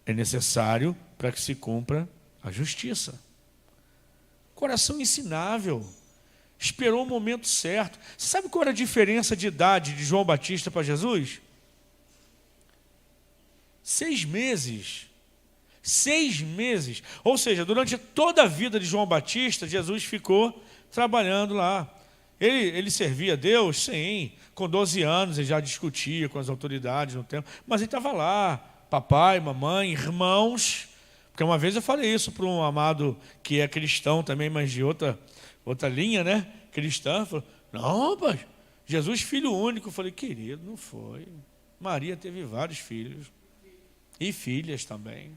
É necessário para que se cumpra a justiça. Coração ensinável. Esperou o momento certo. Você sabe qual era a diferença de idade de João Batista para Jesus? 6 meses. 6 meses. Ou seja, durante toda a vida de João Batista, Jesus ficou trabalhando lá. Ele servia a Deus? Sim. Com 12 anos ele já discutia com as autoridades no tempo. Mas ele estava lá. Papai, mamãe, irmãos. Porque uma vez eu falei isso para um amado que é cristão também, mas de outra linha, né? Cristã. Falou, não, pai, Jesus filho único. Eu falei, querido, não foi. Maria teve vários filhos. E filhas também.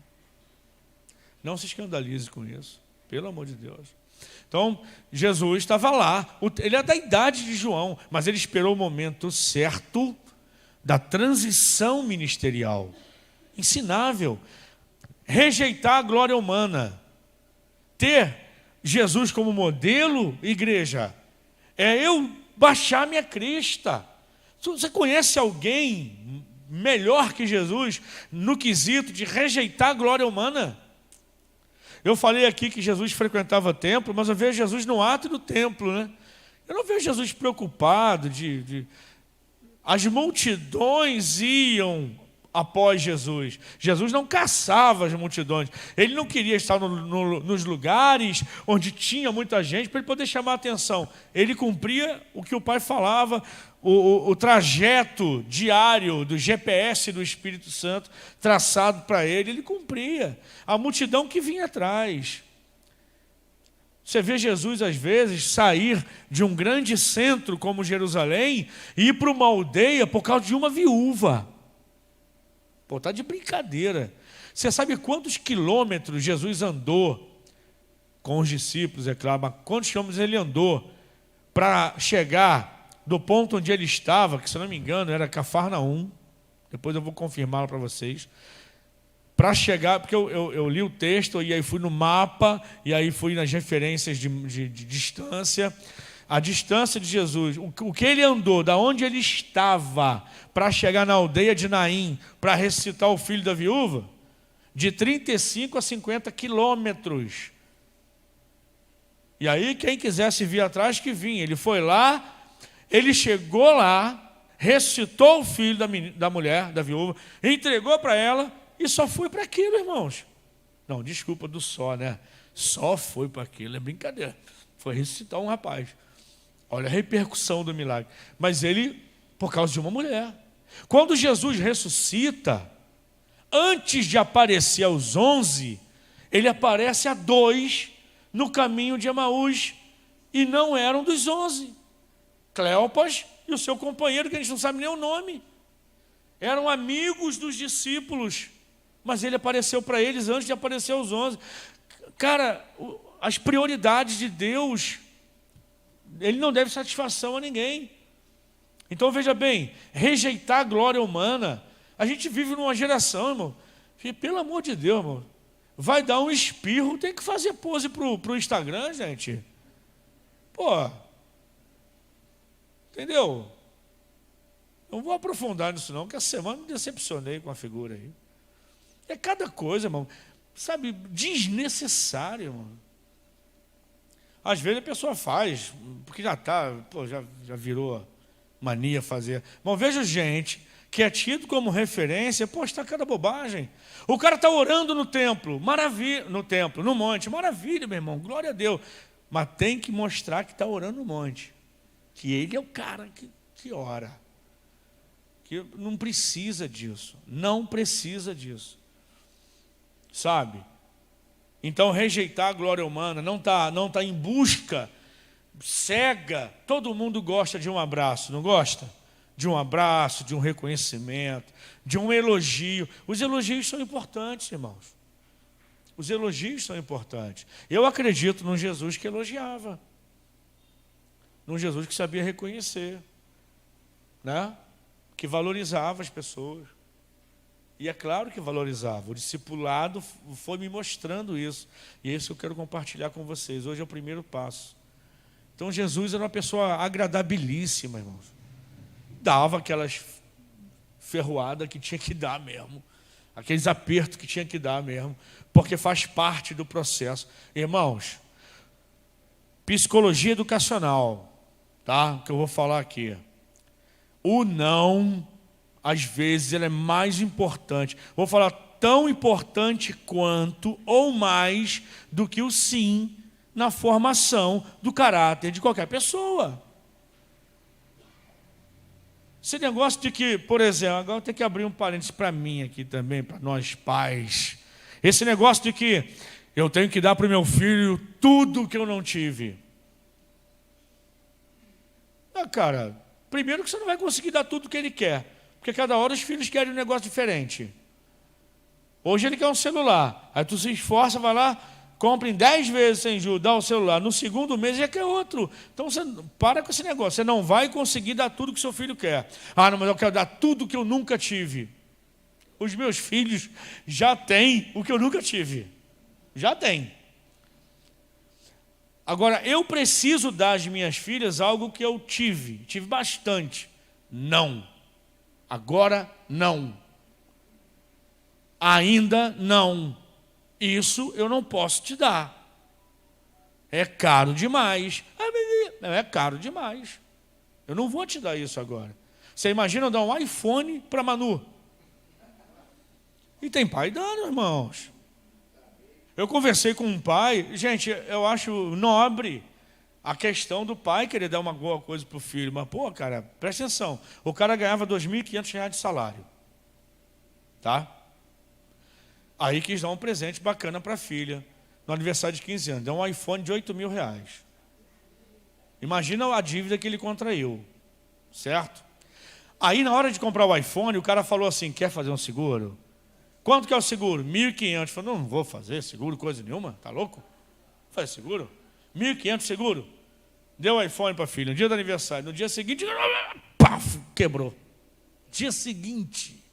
Não se escandalize com isso. Pelo amor de Deus. Então, Jesus estava lá. Ele é da idade de João, mas ele esperou o momento certo da transição ministerial. Ensinável. Rejeitar a glória humana. Ter Jesus como modelo, igreja, é eu baixar minha crista. Você conhece alguém melhor que Jesus no quesito de rejeitar a glória humana? Eu falei aqui que Jesus frequentava o templo, mas eu vejo Jesus no ato do templo, né? Eu não vejo Jesus preocupado As multidões iam após Jesus. Jesus não caçava as multidões. Ele não queria estar nos lugares onde tinha muita gente para ele poder chamar a atenção. Ele cumpria o que o Pai falava, o trajeto diário do GPS do Espírito Santo traçado para ele cumpria. A multidão que vinha atrás. Você vê Jesus, às vezes, sair de um grande centro como Jerusalém e ir para uma aldeia por causa de uma viúva. Pô, tá de brincadeira. Você sabe quantos quilômetros Jesus andou com os discípulos, é claro, mas quantos quilômetros ele andou para chegar do ponto onde ele estava, que se não me engano era Cafarnaum, depois eu vou confirmá-lo para vocês, para chegar, porque eu li o texto e aí fui no mapa, e aí fui nas referências de distância, A distância de Jesus, o que ele andou, da onde ele estava, para chegar na aldeia de Naim, para ressuscitar o filho da viúva, de 35 a 50 quilômetros. E aí, quem quisesse vir atrás, que vinha. Ele foi lá, ele chegou lá, ressuscitou o filho da mulher, da viúva, entregou para ela e só foi para aquilo, irmãos. Não, desculpa do só, né? Só foi para aquilo, é brincadeira. Foi ressuscitar um rapaz. Olha a repercussão do milagre. Mas ele, por causa de uma mulher. Quando Jesus ressuscita, antes de aparecer aos 11, ele aparece a 2 no caminho de Emaús. E não eram dos 11. Cleopas e o seu companheiro, que a gente não sabe nem o nome. Eram amigos dos discípulos. Mas ele apareceu para eles antes de aparecer aos 11. Cara, as prioridades de Deus, ele não deve satisfação a ninguém. Então veja bem, rejeitar a glória humana. A gente vive numa geração, irmão, que, pelo amor de Deus, irmão, vai dar um espirro, tem que fazer pose pro Instagram, gente. Pô, entendeu? Não vou aprofundar nisso não, porque essa semana me decepcionei com a figura aí. É cada coisa, irmão, sabe, desnecessário, irmão. Às vezes a pessoa faz, porque já virou mania fazer. Mas vejo gente que é tido como referência, postar cada bobagem. O cara está orando no templo, maravilha, no monte, maravilha, meu irmão, glória a Deus. Mas tem que mostrar que está orando no monte, que ele é o cara que ora. Que não precisa disso, não precisa disso. Sabe? Então, rejeitar a glória humana, não tá em busca cega. Todo mundo gosta de um abraço, não gosta? De um abraço, de um reconhecimento, de um elogio. Os elogios são importantes, irmãos. Os elogios são importantes. Eu acredito num Jesus que elogiava. Num Jesus que sabia reconhecer, né? Que valorizava as pessoas. E é claro que valorizava. O discipulado foi me mostrando isso. E é isso que eu quero compartilhar com vocês. Hoje é o primeiro passo. Então Jesus era uma pessoa agradabilíssima, irmãos. Dava aquelas ferroadas que tinha que dar mesmo. Aqueles apertos que tinha que dar mesmo. Porque faz parte do processo. Irmãos, psicologia educacional, tá? Que eu vou falar aqui. O não, às vezes, ele é mais importante. Vou falar tão importante quanto ou mais do que o sim na formação do caráter de qualquer pessoa. Esse negócio de que, por exemplo, agora eu tenho que abrir um parênteses para mim aqui também, para nós pais. Esse negócio de que eu tenho que dar para o meu filho tudo que eu não tive. Cara, primeiro que você não vai conseguir dar tudo que ele quer. Porque cada hora os filhos querem um negócio diferente. Hoje ele quer um celular. Aí tu se esforça, vai lá, compra em 10 vezes sem juros, dá o celular. No segundo mês já quer outro. Então você para com esse negócio. Você não vai conseguir dar tudo que seu filho quer. Ah, não, mas eu quero dar tudo que eu nunca tive. Os meus filhos já têm o que eu nunca tive. Já têm. Agora, eu preciso dar às minhas filhas algo que eu tive. Tive bastante. Não. Agora, não. Ainda não. Isso eu não posso te dar. É caro demais. É caro demais. Eu não vou te dar isso agora. Você imagina eu dar um iPhone para Manu? E tem pai dando, irmãos. Eu conversei com um pai. Gente, eu acho nobre a questão do pai querer dar uma boa coisa para o filho. Mas, pô, cara, presta atenção. O cara ganhava R$ 2.500 de salário. Tá? Aí quis dar um presente bacana para a filha. No aniversário de 15 anos. Deu um iPhone de R$ 8.000. Imagina a dívida que ele contraiu. Certo? Aí, na hora de comprar o iPhone, o cara falou assim, quer fazer um seguro? Quanto que é o seguro? 1.500. Falei, não vou fazer seguro, coisa nenhuma. Tá louco? Fazer seguro? 1.500 seguro. Deu o iPhone para a filha. No dia do aniversário. No dia seguinte, paf, quebrou. Dia seguinte.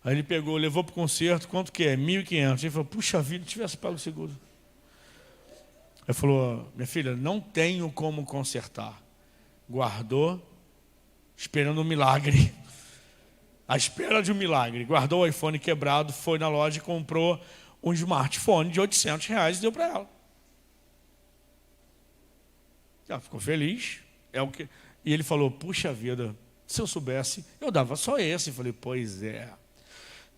Aí ele pegou, levou para o concerto. Quanto que é? 1.500. Ele falou, puxa vida, tivesse pago o seguro. Ele falou, minha filha, não tenho como consertar. Guardou, esperando um milagre. À espera de um milagre. Guardou o iPhone quebrado, foi na loja e comprou um smartphone de R$800 e deu para ela. Ela ficou feliz. E ele falou, puxa vida, se eu soubesse, eu dava só esse. Eu falei, pois é.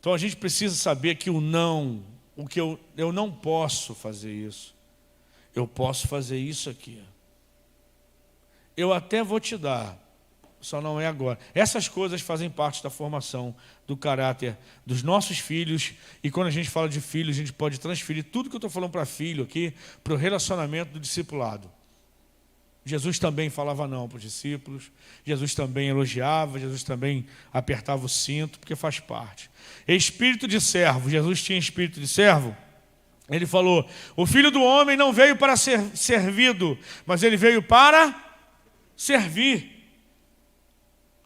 Então a gente precisa saber que eu não posso fazer isso. Eu posso fazer isso aqui. Eu até vou te dar, só não é agora. Essas coisas fazem parte da formação do caráter dos nossos filhos. E quando a gente fala de filhos, a gente pode transferir tudo que eu estou falando para filho aqui, para o relacionamento do discipulado. Jesus também falava não para os discípulos. Jesus também elogiava. Jesus também apertava o cinto, porque faz parte. Espírito de servo. Jesus tinha espírito de servo. Ele falou, o Filho do Homem não veio para ser servido, mas ele veio para servir.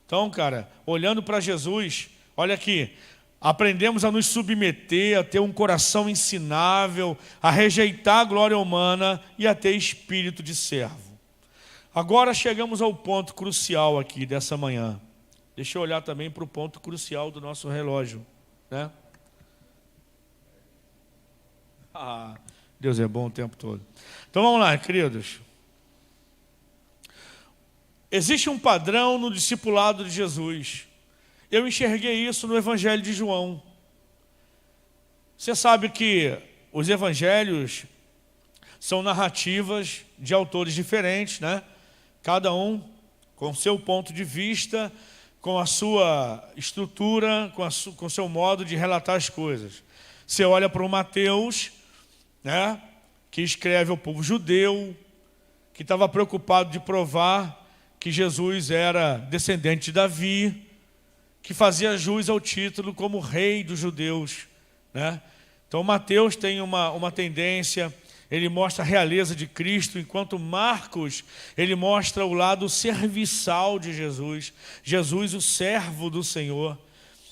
Então, cara, olhando para Jesus, olha aqui, aprendemos a nos submeter, a ter um coração ensinável, a rejeitar a glória humana e a ter espírito de servo. Agora chegamos ao ponto crucial aqui dessa manhã. Deixa eu olhar também para o ponto crucial do nosso relógio, né? Deus é bom o tempo todo. Então vamos lá, queridos. Existe um padrão no discipulado de Jesus. Eu enxerguei isso no Evangelho de João. Você sabe que os evangelhos são narrativas de autores diferentes, né? Cada um com seu ponto de vista, com a sua estrutura, com o seu modo de relatar as coisas. Você olha para o Mateus, né, que escreve ao povo judeu, que estava preocupado de provar que Jesus era descendente de Davi, que fazia jus ao título como rei dos judeus, né? Então Mateus tem uma tendência, ele mostra a realeza de Cristo, enquanto Marcos, ele mostra o lado serviçal de Jesus, Jesus o servo do Senhor.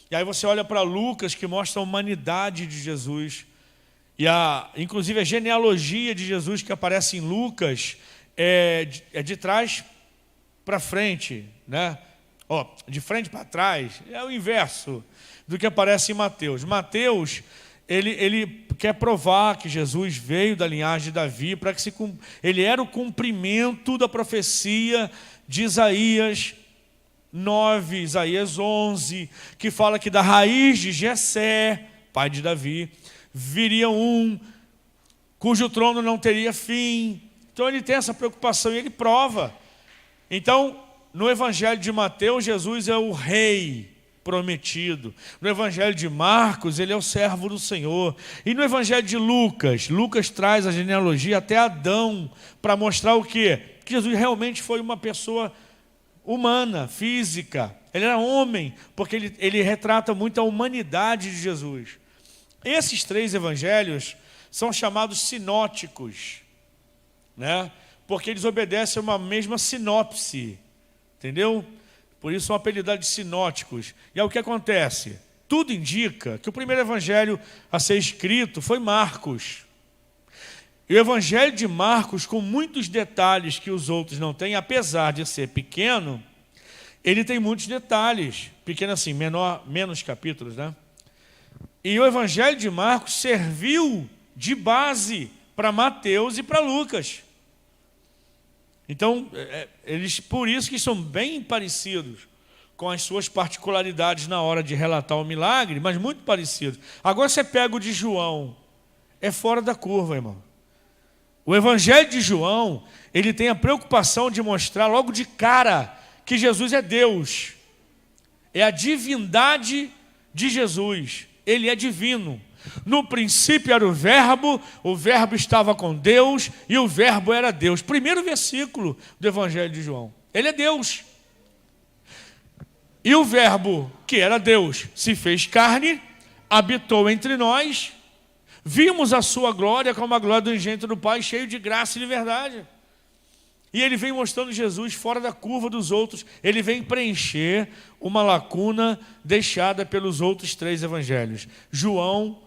E aí você olha para Lucas, que mostra a humanidade de Jesus, e inclusive a genealogia de Jesus que aparece em Lucas é de trás para frente, né? De frente para trás, é o inverso do que aparece em Mateus. Mateus, ele quer provar que Jesus veio da linhagem de Davi, para que ele era o cumprimento da profecia de Isaías 9, Isaías 11, que fala que da raiz de Jessé, pai de Davi, viria um cujo trono não teria fim. Então ele tem essa preocupação e ele prova. Então, no Evangelho de Mateus, Jesus é o rei prometido. No Evangelho de Marcos, ele é o servo do Senhor. E no Evangelho de Lucas, Lucas traz a genealogia até Adão, para mostrar o quê? Que Jesus realmente foi uma pessoa humana, física. Ele era homem, porque ele retrata muito a humanidade de Jesus. Esses três evangelhos são chamados sinóticos, né? Porque eles obedecem a uma mesma sinopse, entendeu? Por isso são apelidados de sinóticos. E aí o que acontece? Tudo indica que o primeiro evangelho a ser escrito foi Marcos. E o evangelho de Marcos, com muitos detalhes que os outros não têm, apesar de ser pequeno, ele tem muitos detalhes. Pequeno assim, menos capítulos, né? E o evangelho de Marcos serviu de base para Mateus e para Lucas. Então, eles, por isso que são bem parecidos, com as suas particularidades na hora de relatar o milagre, mas muito parecidos. Agora você pega o de João, é fora da curva, irmão. O evangelho de João, ele tem a preocupação de mostrar logo de cara que Jesus é Deus. É a divindade de Jesus. Ele é divino. No princípio era o verbo estava com Deus e o verbo era Deus. Primeiro versículo do Evangelho de João. Ele é Deus. E o verbo, que era Deus, se fez carne, habitou entre nós, vimos a sua glória como a glória do unigênito do Pai, cheio de graça e de verdade. E ele vem mostrando Jesus fora da curva dos outros. Ele vem preencher uma lacuna deixada pelos outros três evangelhos. João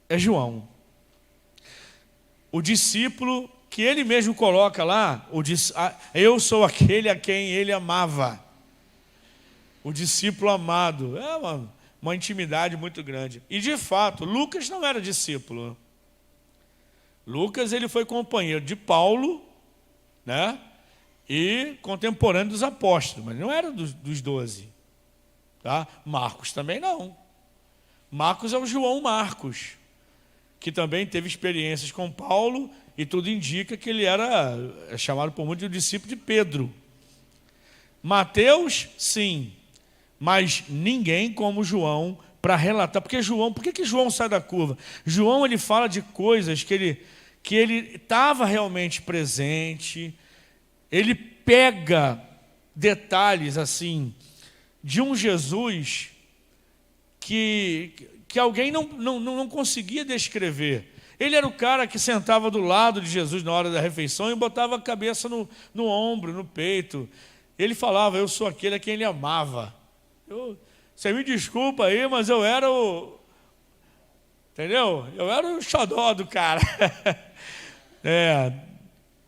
é João. O discípulo que ele mesmo coloca lá, eu sou aquele a quem ele amava. O discípulo amado. É uma intimidade muito grande. E de fato, Lucas não era discípulo. Lucas ele foi companheiro de Paulo, né? E contemporâneo dos apóstolos, mas não era dos 12. Tá? Marcos também não. Marcos é o João Marcos, que também teve experiências com Paulo, e tudo indica que ele era chamado por muitos de discípulo de Pedro. Mateus, sim, mas ninguém como João para relatar. Porque João, por que João sai da curva? João ele fala de coisas que ele estava realmente presente. Ele pega detalhes assim de um Jesus que alguém não conseguia descrever. Ele era o cara que sentava do lado de Jesus na hora da refeição e botava a cabeça no ombro, no peito. Ele falava, eu sou aquele a quem ele amava. Você me desculpa aí, mas eu era entendeu? Eu era o xodó do cara.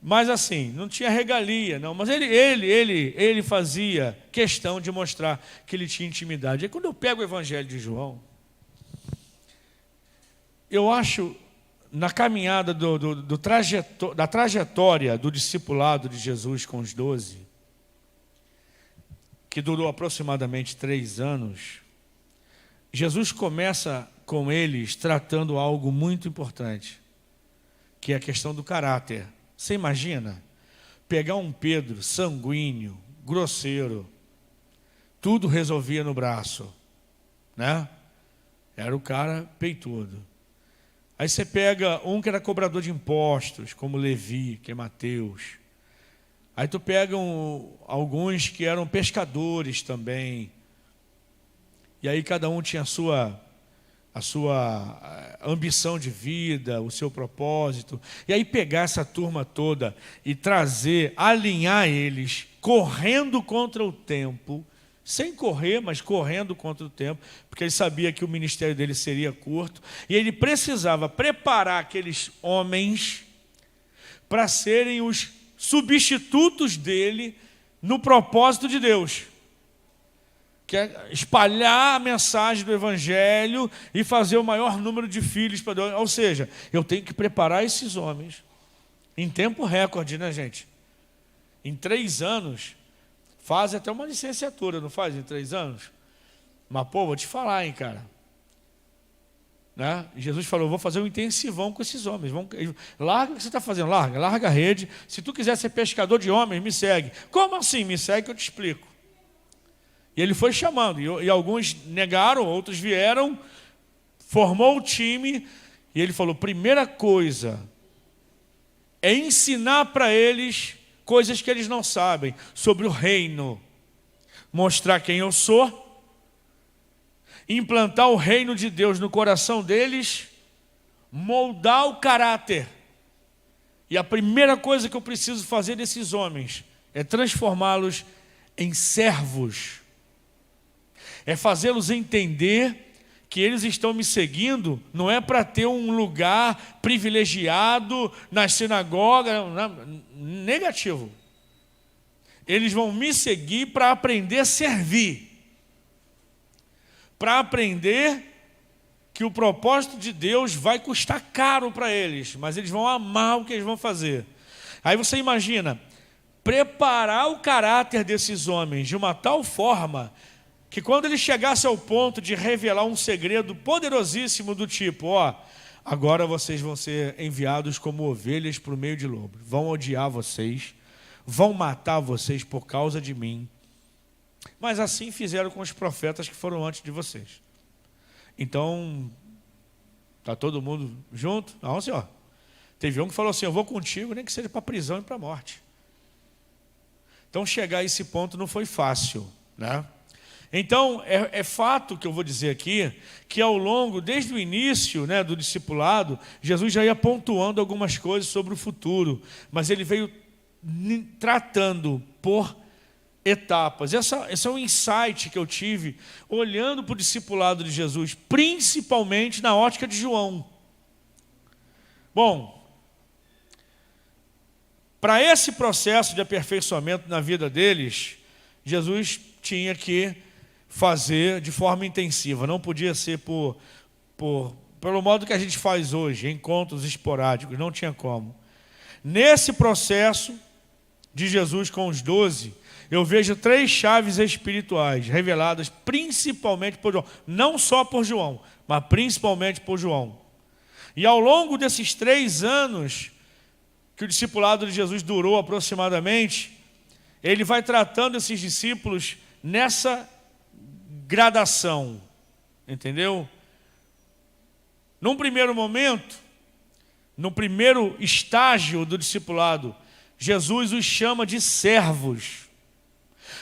Mas assim, não tinha regalia, não. Mas ele fazia questão de mostrar que ele tinha intimidade. E quando eu pego o Evangelho de João, eu acho, na caminhada da trajetória do discipulado de Jesus com os 12, que durou aproximadamente 3 anos, Jesus começa com eles tratando algo muito importante, que é a questão do caráter. Você imagina pegar um Pedro sanguíneo, grosseiro, tudo resolvia no braço, né? Era o cara peitudo. Aí você pega um que era cobrador de impostos, como Levi, que é Mateus. Aí tu pega alguns que eram pescadores também. E aí cada um tinha a sua ambição de vida, o seu propósito. E aí pegar essa turma toda e alinhar eles, correndo contra o tempo, sem correr, mas correndo contra o tempo, porque ele sabia que o ministério dele seria curto, e ele precisava preparar aqueles homens para serem os substitutos dele no propósito de Deus, que é espalhar a mensagem do Evangelho e fazer o maior número de filhos para Deus. Ou seja, eu tenho que preparar esses homens em tempo recorde, né, gente? Em 3 anos, faz até uma licenciatura, não faz em 3 anos? Mas, pô, vou te falar, hein, cara. Né? Jesus falou, vou fazer um intensivão com esses homens. Larga o que você está fazendo, larga a rede. Se tu quiser ser pescador de homens, me segue. Como assim? Me segue que eu te explico. E ele foi chamando, e alguns negaram, outros vieram, formou o time, e ele falou, primeira coisa é ensinar para eles coisas que eles não sabem, sobre o reino, mostrar quem eu sou, implantar o reino de Deus no coração deles, moldar o caráter. E a primeira coisa que eu preciso fazer desses homens é transformá-los em servos. É fazê-los entender que eles estão me seguindo, não é para ter um lugar privilegiado nas sinagogas, negativo. Eles vão me seguir para aprender a servir, para aprender que o propósito de Deus vai custar caro para eles, mas eles vão amar o que eles vão fazer. Aí você imagina, preparar o caráter desses homens de uma tal forma que quando ele chegasse ao ponto de revelar um segredo poderosíssimo do tipo, agora vocês vão ser enviados como ovelhas para o meio de lobos, vão odiar vocês, vão matar vocês por causa de mim, mas assim fizeram com os profetas que foram antes de vocês. Então, está todo mundo junto? Não, senhor. Teve um que falou assim, eu vou contigo, nem que seja para a prisão e para a morte. Então, chegar a esse ponto não foi fácil, né? Então, é fato que eu vou dizer aqui, que ao longo, desde o início, né, do discipulado, Jesus já ia pontuando algumas coisas sobre o futuro, mas ele veio tratando por etapas. Esse é um insight que eu tive, olhando para o discipulado de Jesus, principalmente na ótica de João. Bom, Para esse processo de aperfeiçoamento na vida deles, Jesus tinha que fazer de forma intensiva. Não podia ser pelo modo que a gente faz hoje, encontros esporádicos, não tinha como. Nesse processo de Jesus com os 12, eu vejo 3 chaves espirituais reveladas principalmente por João. Não só por João, mas principalmente por João. E ao longo desses 3 anos que o discipulado de Jesus durou aproximadamente, ele vai tratando esses discípulos nessa gradação, entendeu? Num primeiro momento, no primeiro estágio do discipulado, Jesus os chama de servos.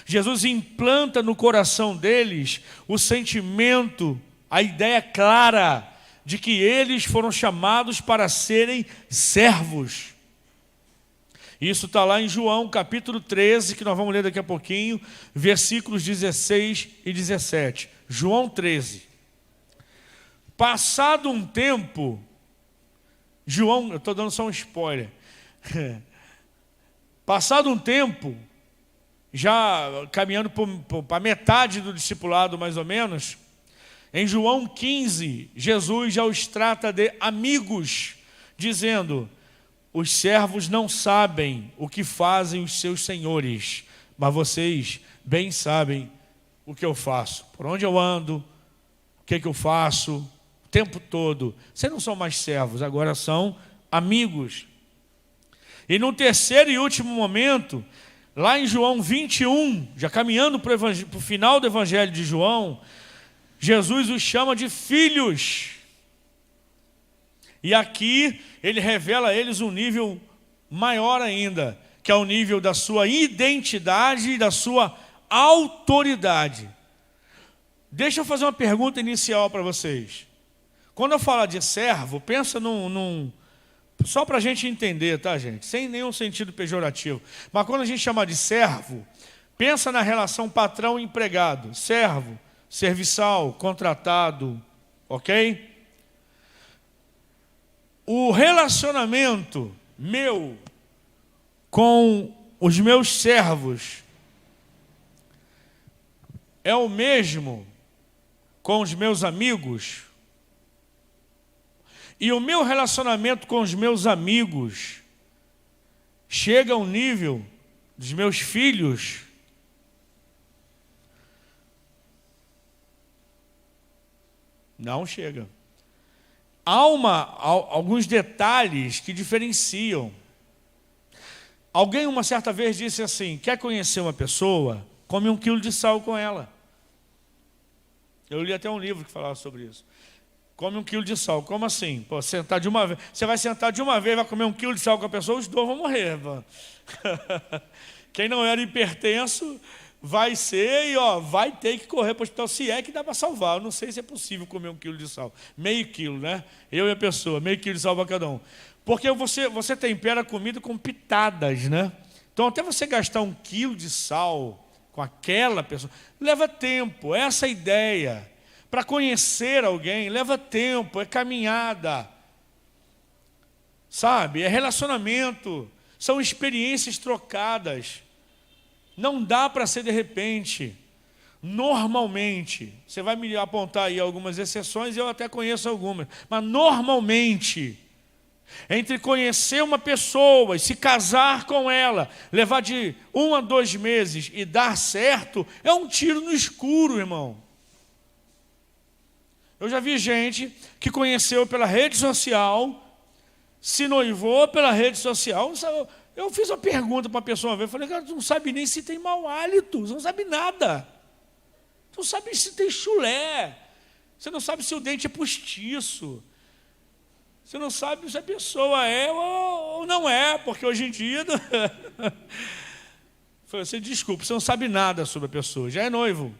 Jesus implanta no coração deles o sentimento, a ideia clara de que eles foram chamados para serem servos. Isso está lá em João capítulo 13, que nós vamos ler daqui a pouquinho, versículos 16 e 17. João 13. Passado um tempo, João, eu estou dando só um spoiler. Passado um tempo, já caminhando para metade do discipulado mais ou menos, em João 15, Jesus já os trata de amigos, dizendo: os servos não sabem o que fazem os seus senhores, mas vocês bem sabem o que eu faço, por onde eu ando, o que eu faço, o tempo todo. Vocês não são mais servos, agora são amigos. E no terceiro e último momento, lá em João 21, já caminhando para o final do Evangelho de João, Jesus os chama de filhos. E aqui ele revela a eles um nível maior ainda, que é o nível da sua identidade e da sua autoridade. Deixa eu fazer uma pergunta inicial para vocês. Quando eu falar de servo, pensa só para a gente entender, tá, gente? Sem nenhum sentido pejorativo. Mas quando a gente chama de servo, pensa na relação patrão-empregado. Servo, serviçal, contratado, ok? O relacionamento meu com os meus servos é o mesmo com os meus amigos? E o meu relacionamento com os meus amigos chega ao nível dos meus filhos? Não chega. Há alguns detalhes que diferenciam. Alguém uma certa vez disse assim: quer conhecer uma pessoa? Come 1 quilo de sal com ela. Eu li até um livro que falava sobre isso. Come 1 quilo de sal. Como assim? Pô, sentar de uma vez. Você vai sentar de uma vez, vai comer 1 quilo de sal com a pessoa, os 2 vão morrer. Quem não era hipertenso vai ser e vai ter que correr para o hospital, se é que dá para salvar. Eu não sei se é possível comer 1 quilo de sal. Meio quilo, né? Eu e a pessoa, meio quilo de sal para cada um. Porque você tempera a comida com pitadas, né? Então até você gastar 1 quilo de sal com aquela pessoa, leva tempo. Essa é a ideia. Para conhecer alguém, leva tempo, é caminhada. Sabe? É relacionamento. São experiências trocadas. Não dá para ser de repente. Normalmente, você vai me apontar aí algumas exceções, eu até conheço algumas, mas normalmente, entre conhecer uma pessoa e se casar com ela, levar de 1 a 2 meses e dar certo, é um tiro no escuro, irmão. Eu já vi gente que conheceu pela rede social, se noivou pela rede social. Eu fiz uma pergunta para uma pessoa uma vez, falei: cara, tu não sabe nem se tem mau hálito, você não sabe nada. Tu não sabe se tem chulé, você não sabe se o dente é postiço, você não sabe se a pessoa é ou não é, porque hoje em dia... Falei assim: desculpa, você não sabe nada sobre a pessoa, já é noivo,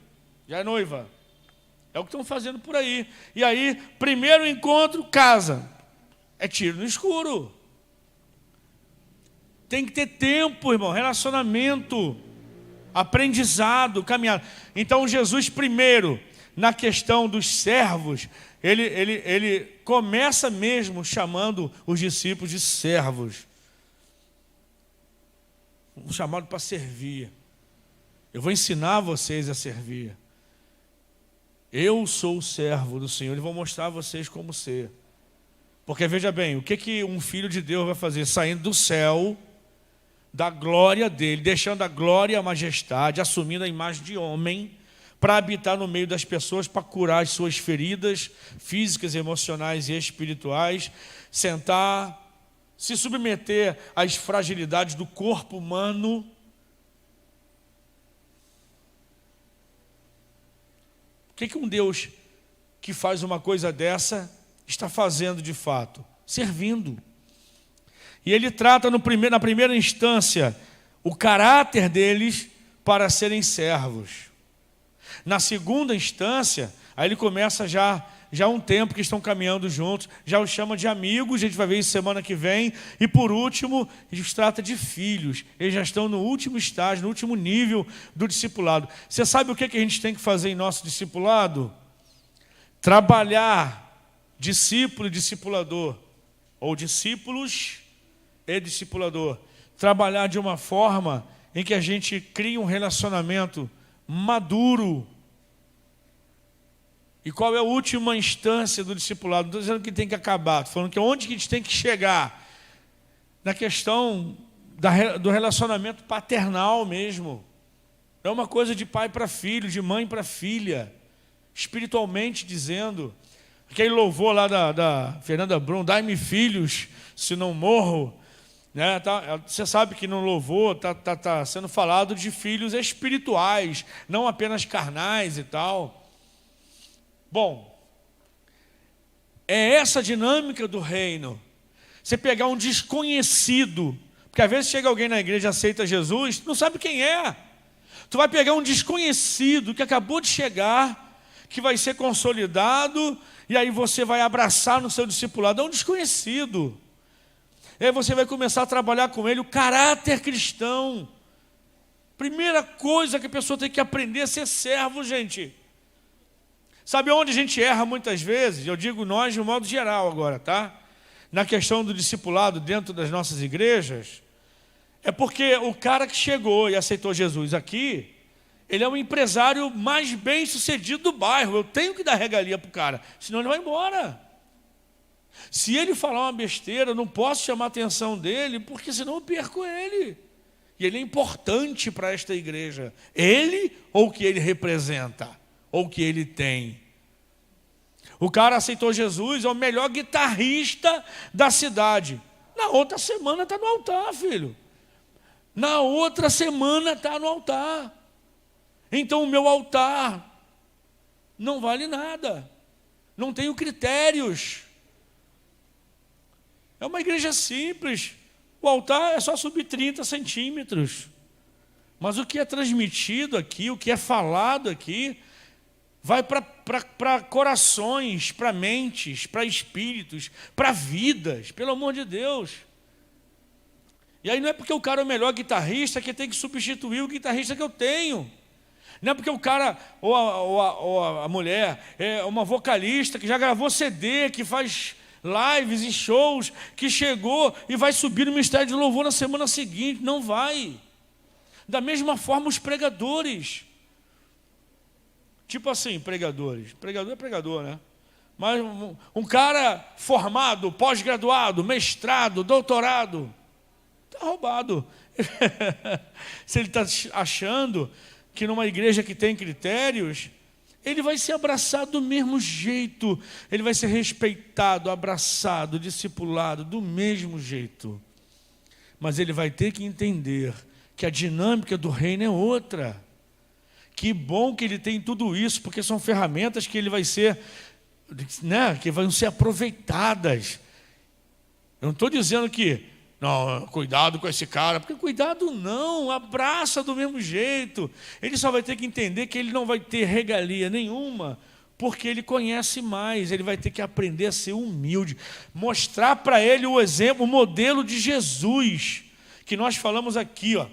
já é noiva. É o que estão fazendo por aí. E aí, primeiro encontro, casa. É tiro no escuro. Tem que ter tempo, irmão, relacionamento, aprendizado, caminhada. Então Jesus primeiro, na questão dos servos, ele começa mesmo chamando os discípulos de servos. somos chamados para servir. Eu vou ensinar vocês a servir. Eu sou o servo do Senhor e vou mostrar a vocês como ser. Porque veja bem, o que um filho de Deus vai fazer? Saindo do céu, da glória dele, deixando a glória e a majestade, assumindo a imagem de homem, para habitar no meio das pessoas, para curar as suas feridas físicas, emocionais e espirituais, sentar, se submeter às fragilidades do corpo humano. O que um Deus que faz uma coisa dessa está fazendo de fato? Servindo. E ele trata na primeira instância o caráter deles para serem servos. Na segunda instância, aí ele começa já há um tempo que estão caminhando juntos, já os chama de amigos, a gente vai ver isso semana que vem, e por último, ele os trata de filhos. Eles já estão no último estágio, no último nível do discipulado. Você sabe o que a gente tem que fazer em nosso discipulado? Trabalhar discípulo e discipulador, ou discípulos e discipulador. Trabalhar de uma forma em que a gente crie um relacionamento maduro. E qual é a última instância do discipulado? Não estou dizendo que tem que acabar, estou falando que onde que a gente tem que chegar? Na questão do relacionamento paternal mesmo. É uma coisa de pai para filho, de mãe para filha, espiritualmente dizendo. Aquele louvor lá da Fernanda Brum, dai-me filhos, se não morro. Né? Você sabe que no louvor está sendo falado de filhos espirituais, não apenas carnais e tal. Bom, é essa a dinâmica do reino. Você pegar um desconhecido, porque às vezes chega alguém na igreja e aceita Jesus, não sabe quem é. Tu vai pegar um desconhecido que acabou de chegar, que vai ser consolidado, e aí você vai abraçar no seu discipulado. É um desconhecido. E aí você vai começar a trabalhar com ele o caráter cristão. Primeira coisa que a pessoa tem que aprender é ser servo, gente. Sabe onde a gente erra muitas vezes? Eu digo nós de um modo geral agora, tá? Na questão do discipulado dentro das nossas igrejas, é porque o cara que chegou e aceitou Jesus aqui, ele é o empresário mais bem sucedido do bairro. Eu tenho que dar regalia para o cara, senão ele vai embora. Se ele falar uma besteira, eu não posso chamar a atenção dele, porque senão eu perco ele. E ele é importante para esta igreja. Ele ou o que ele representa, ou o que ele tem. O cara aceitou Jesus, é o melhor guitarrista da cidade. Na outra semana está no altar, filho. Na outra semana está no altar. Então o meu altar não vale nada. Não tenho critérios. É uma igreja simples. O altar é só subir 30 centímetros. Mas o que é transmitido aqui, o que é falado aqui, vai para corações, para mentes, para espíritos, para vidas, pelo amor de Deus. E aí não é porque o cara é o melhor guitarrista que tem que substituir o guitarrista que eu tenho. Não é porque o cara ou a mulher é uma vocalista que já gravou CD, que faz lives e shows, que chegou e vai subir no ministério de louvor na semana seguinte. Não vai. Da mesma forma os pregadores. Tipo assim, pregadores. Pregador é pregador, né? Mas um cara formado, pós-graduado, mestrado, doutorado, está roubado. Se ele está achando que numa igreja que tem critérios, ele vai ser abraçado do mesmo jeito. Ele vai ser respeitado, abraçado, discipulado do mesmo jeito. Mas ele vai ter que entender que a dinâmica do reino é outra. Que bom que ele tem tudo isso, porque são ferramentas que ele vai ser, né, que vão ser aproveitadas. Eu não estou dizendo que, não, cuidado com esse cara, porque cuidado não, abraça do mesmo jeito. Ele só vai ter que entender que ele não vai ter regalia nenhuma, porque ele conhece mais, ele vai ter que aprender a ser humilde, mostrar para ele o exemplo, o modelo de Jesus, que nós falamos aqui, ó.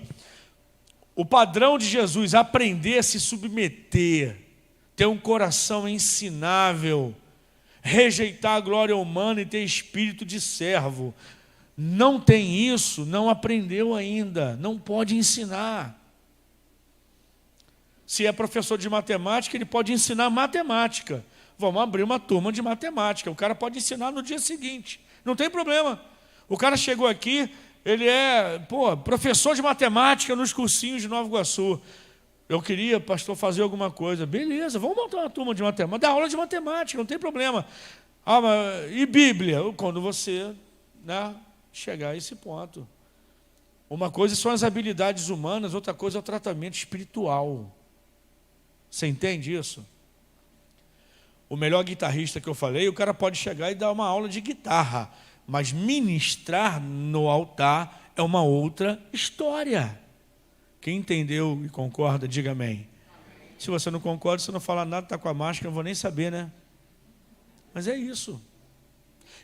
O padrão de Jesus, aprender a se submeter, ter um coração ensinável, rejeitar a glória humana e ter espírito de servo. não tem isso, não aprendeu ainda, não pode ensinar. Se é professor de matemática, ele pode ensinar matemática. Vamos abrir uma turma de matemática. O cara pode ensinar no dia seguinte. Não tem problema. O cara chegou aqui, ele é professor de matemática nos cursinhos de Nova Iguaçu. Eu queria, pastor, fazer alguma coisa. Beleza, vamos montar uma turma de matemática. Dar aula de matemática, não tem problema. E Bíblia? Quando você chegar a esse ponto. Uma coisa são as habilidades humanas, outra coisa é o tratamento espiritual. Você entende isso? O melhor guitarrista que eu falei, o cara pode chegar e dar uma aula de guitarra, mas ministrar no altar é uma outra história. Quem entendeu e concorda, diga amém. Se você não concorda, se não falar nada, está com a máscara, eu não vou nem saber, né? Mas é isso.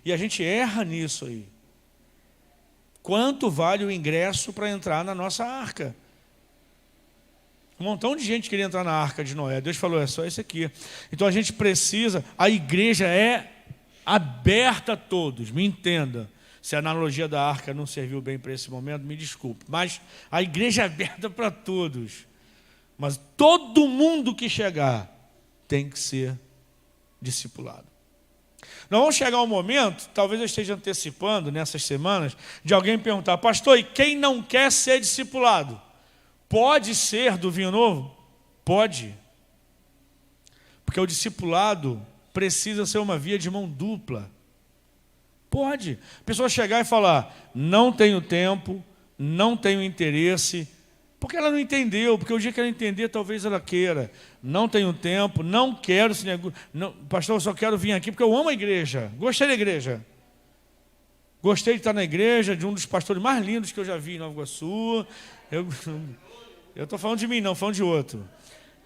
E a gente erra nisso aí. Quanto vale o ingresso para entrar na nossa arca? Um montão de gente queria entrar na arca de Noé. Deus falou, é só isso aqui. Então a gente precisa, a igreja é aberta a todos, me entenda. Se a analogia da arca não serviu bem para esse momento, me desculpe. Mas a igreja é aberta para todos. Mas todo mundo que chegar tem que ser discipulado. Nós vamos chegar um momento, talvez eu esteja antecipando nessas semanas, de alguém perguntar, pastor, e quem não quer ser discipulado? Pode ser do vinho novo? Pode. Porque o discipulado precisa ser uma via de mão dupla. Pode. A pessoa chegar e falar, não tenho tempo, não tenho interesse, porque ela não entendeu, porque o dia que ela entender, talvez ela queira. Não tenho tempo, não quero esse negócio. Não, pastor, eu só quero vir aqui porque eu amo a igreja. Gostei da igreja. Gostei de estar na igreja, de um dos pastores mais lindos que eu já vi em Nova Iguaçu. Eu estou falando de mim, não, falando de outro.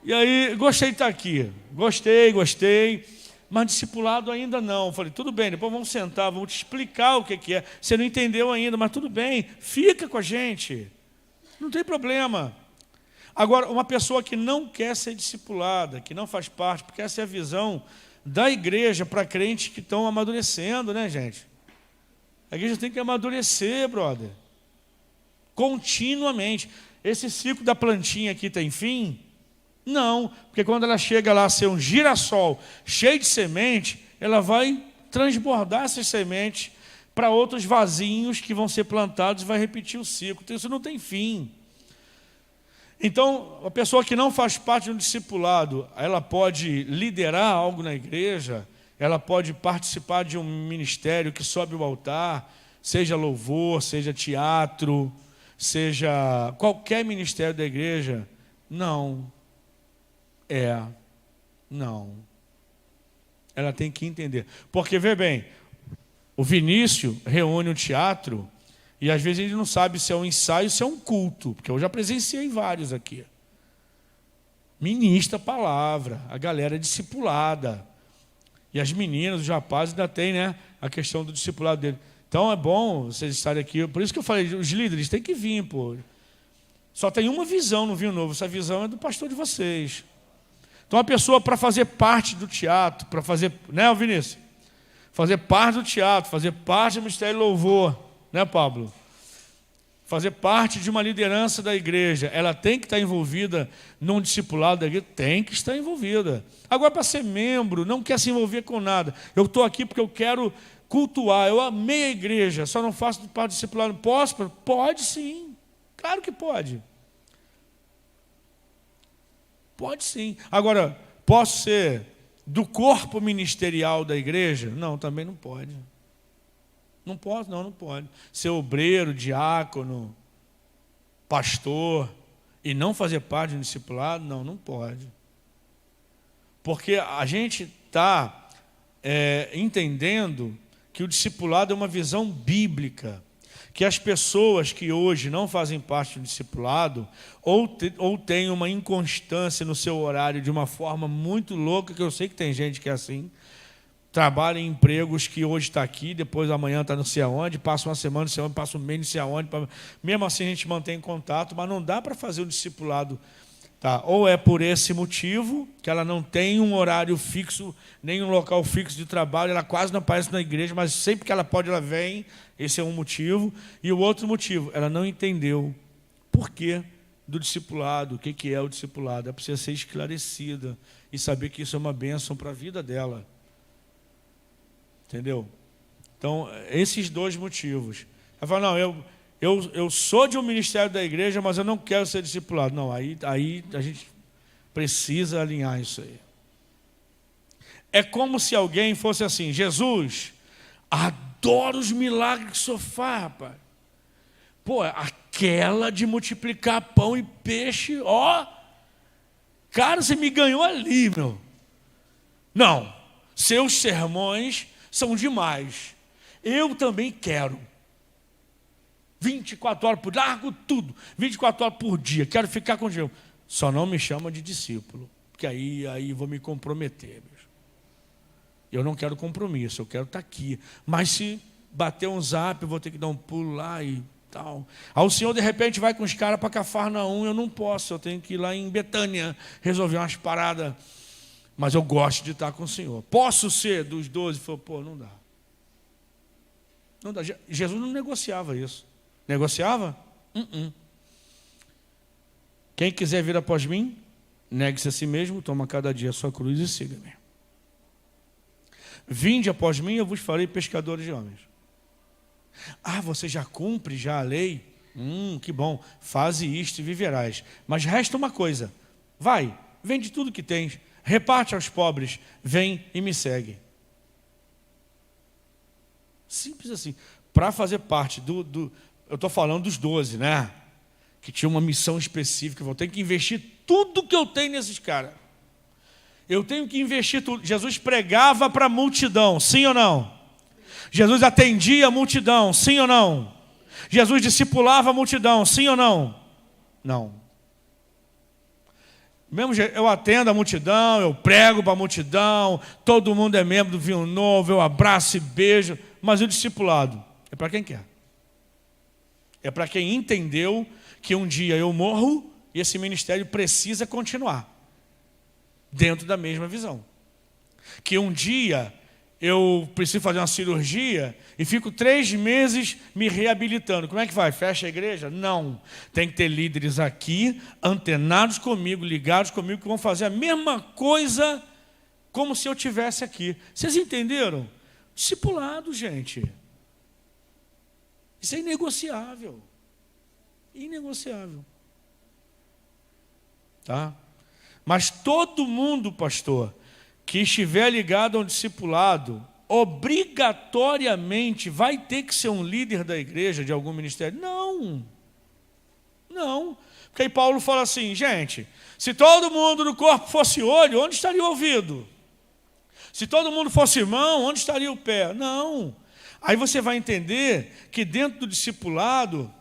E aí, gostei de estar aqui. Gostei. Mas discipulado ainda não. Falei, tudo bem, depois vamos sentar, vamos te explicar o que é. Você não entendeu ainda, mas tudo bem, fica com a gente. Não tem problema. Agora, uma pessoa que não quer ser discipulada, que não faz parte, porque essa é a visão da igreja para crentes que estão amadurecendo, né, gente? A igreja tem que amadurecer, brother. Continuamente. Esse ciclo da plantinha aqui tem fim? Não, porque quando ela chega lá a ser um girassol cheio de semente, ela vai transbordar essas sementes para outros vasinhos que vão ser plantados e vai repetir o ciclo. Então, isso não tem fim. Então, a pessoa que não faz parte de um discipulado, ela pode liderar algo na igreja, ela pode participar de um ministério que sobe o altar, seja louvor, seja teatro, seja qualquer ministério da igreja. Não. Não. Ela tem que entender. Porque, vê bem, o Vinícius reúne um teatro e às vezes ele não sabe se é um ensaio ou se é um culto, porque eu já presenciei vários aqui. Ministra a palavra, a galera é discipulada. E as meninas, os rapazes ainda tem, né, a questão do discipulado dele. Então é bom vocês estarem aqui. Por isso que eu falei, os líderes têm que vir, pô. Só tem uma visão no Vinho Novo, essa visão é do pastor de vocês. Então a pessoa, para fazer parte do teatro, para fazer, né, Vinícius? Fazer parte do teatro, fazer parte do Ministério de Louvor, né, Pablo? Fazer parte de uma liderança da igreja, ela tem que estar envolvida num discipulado da igreja, tem que estar envolvida. Agora, para ser membro, não quer se envolver com nada. Eu estou aqui porque eu quero cultuar, eu amei a igreja, só não faço parte do discipulado. Posso? Pode sim, claro que pode. Pode sim. Agora, posso ser do corpo ministerial da igreja? Não, também não pode. Não pode, não pode. Ser obreiro, diácono, pastor e não fazer parte de um discipulado? Não pode. Porque a gente está entendendo que o discipulado é uma visão bíblica, que as pessoas que hoje não fazem parte do discipulado ou têm uma inconstância no seu horário de uma forma muito louca, que eu sei que tem gente que é assim, trabalha em empregos que hoje está aqui, depois amanhã está não sei aonde, passa uma semana não sei aonde, passa um mês não sei aonde, mesmo assim a gente mantém contato, mas não dá para fazer o discipulado Tá? Ou é por esse motivo, que ela não tem um horário fixo, nem um local fixo de trabalho, ela quase não aparece na igreja, mas sempre que ela pode, ela vem. Esse é um motivo. E o outro motivo, ela não entendeu por quê do discipulado, o que é o discipulado. Ela precisa ser esclarecida e saber que isso é uma bênção para a vida dela. Entendeu? Então, esses dois motivos. Ela fala, não, eu sou de um ministério da igreja, mas eu não quero ser discipulado. Não, aí a gente precisa alinhar isso aí. É como se alguém fosse assim, Jesus, adoro os milagres que o senhor faz, rapaz. Pô, aquela de multiplicar pão e peixe, ó. Cara, você me ganhou ali, meu. Não, seus sermões são demais. Eu também quero. 24 horas por dia, largo tudo. 24 horas por dia, quero ficar contigo. Só não me chama de discípulo, porque aí vou me comprometer. Eu não quero compromisso, eu quero estar aqui. Mas se bater um zap, eu vou ter que dar um pulo lá e tal. Aí o senhor de repente vai com os caras para Cafarnaum, eu não posso, eu tenho que ir lá em Betânia resolver umas paradas. Mas eu gosto de estar com o senhor. Posso ser dos 12? Falei, pô, não dá. Não dá. Jesus não negociava isso. Negociava? Quem quiser vir após mim, negue-se a si mesmo, toma cada dia a sua cruz e siga-me. Vinde após mim, eu vos farei pescadores de homens. Ah, você já cumpre já a lei? Que bom, faze isto e viverás. Mas resta uma coisa, vai, vende tudo que tens, reparte aos pobres, vem e me segue. Simples assim. Para fazer parte eu estou falando dos 12, né? Que tinha uma missão específica. Eu tenho que investir tudo que eu tenho nesses caras. Eu tenho que investir tudo. Jesus pregava para a multidão, sim ou não? Jesus atendia a multidão, sim ou não? Jesus discipulava a multidão, sim ou não? Não. Mesmo eu atendo a multidão, eu prego para a multidão, todo mundo é membro do Vinho Novo, eu abraço e beijo, mas o discipulado é para quem quer. É para quem entendeu que um dia eu morro e esse ministério precisa continuar dentro da mesma visão. Que um dia eu preciso fazer uma cirurgia e fico 3 meses me reabilitando. Como é que vai? Fecha a igreja? Não. Tem que ter líderes aqui, antenados comigo, ligados comigo, que vão fazer a mesma coisa como se eu estivesse aqui. Vocês entenderam? Discipulado, gente. Isso é inegociável. Inegociável. Tá? Mas todo mundo, pastor, que estiver ligado a um discipulado, obrigatoriamente vai ter que ser um líder da igreja, de algum ministério? Não. Não. Porque aí Paulo fala assim, gente, se todo mundo no corpo fosse olho, onde estaria o ouvido? Se todo mundo fosse mão, onde estaria o pé? Não. Aí você vai entender que dentro do discipulado,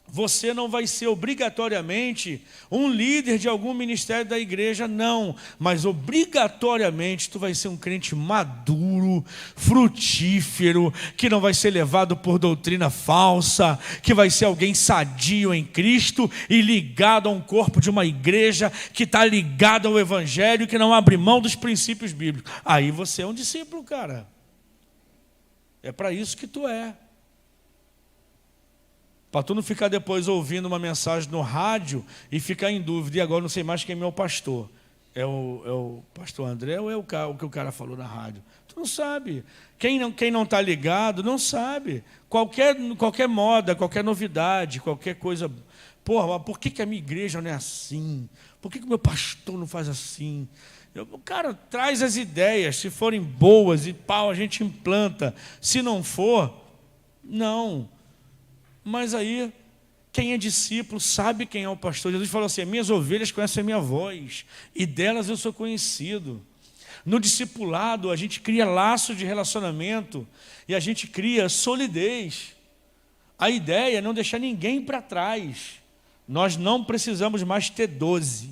você não vai ser obrigatoriamente um líder de algum ministério da igreja, não. Mas obrigatoriamente tu vai ser um crente maduro, frutífero, que não vai ser levado por doutrina falsa, que vai ser alguém sadio em Cristo e ligado a um corpo de uma igreja que está ligado ao evangelho, que não abre mão dos princípios bíblicos. Aí você é um discípulo, cara. É para isso que tu é. Para tu não ficar depois ouvindo uma mensagem no rádio e ficar em dúvida. E agora não sei mais quem é meu pastor. É o pastor André ou é o que o cara falou na rádio? Tu não sabe. Quem não está ligado não sabe. Qualquer moda, qualquer novidade, qualquer coisa. Porra, por que a minha igreja não é assim? Por que o meu pastor não faz assim? O cara traz as ideias, se forem boas e pau, a gente implanta. Se não for, não. Mas aí, quem é discípulo sabe quem é o pastor. Jesus falou assim, minhas ovelhas conhecem a minha voz, e delas eu sou conhecido. No discipulado, a gente cria laços de relacionamento, e a gente cria solidez. A ideia é não deixar ninguém para trás. Nós não precisamos mais ter 12,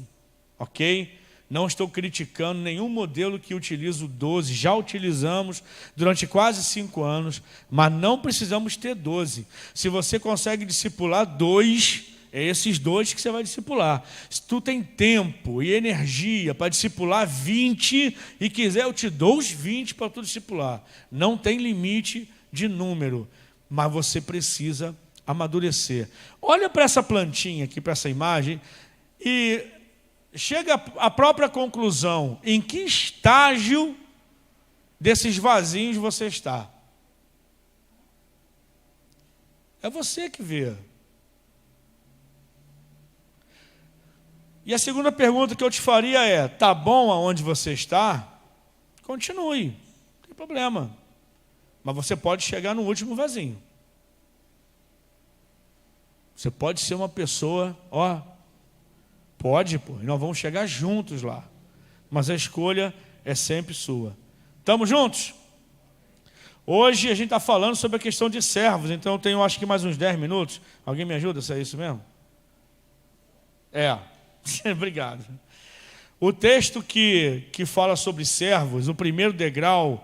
ok? Não estou criticando nenhum modelo que utiliza o 12, já utilizamos durante quase 5 anos, mas não precisamos ter 12. Se você consegue discipular 2, é esses 2 que você vai discipular. Se tu tem tempo e energia para discipular 20 e quiser, eu te dou os 20 para tu discipular. Não tem limite de número, mas você precisa amadurecer. Olha para essa plantinha aqui, para essa imagem, e chega à própria conclusão. Em que estágio desses vasinhos você está? É você que vê. E a segunda pergunta que eu te faria é: tá bom aonde você está? Continue, não tem problema. Mas você pode chegar no último vasinho. Você pode ser uma pessoa, pode, e nós vamos chegar juntos lá. Mas a escolha é sempre sua. Estamos juntos? Hoje a gente está falando sobre a questão de servos, então eu tenho acho que mais uns 10 minutos. Alguém me ajuda se é isso mesmo? Obrigado. O texto que fala sobre servos, o primeiro degrau,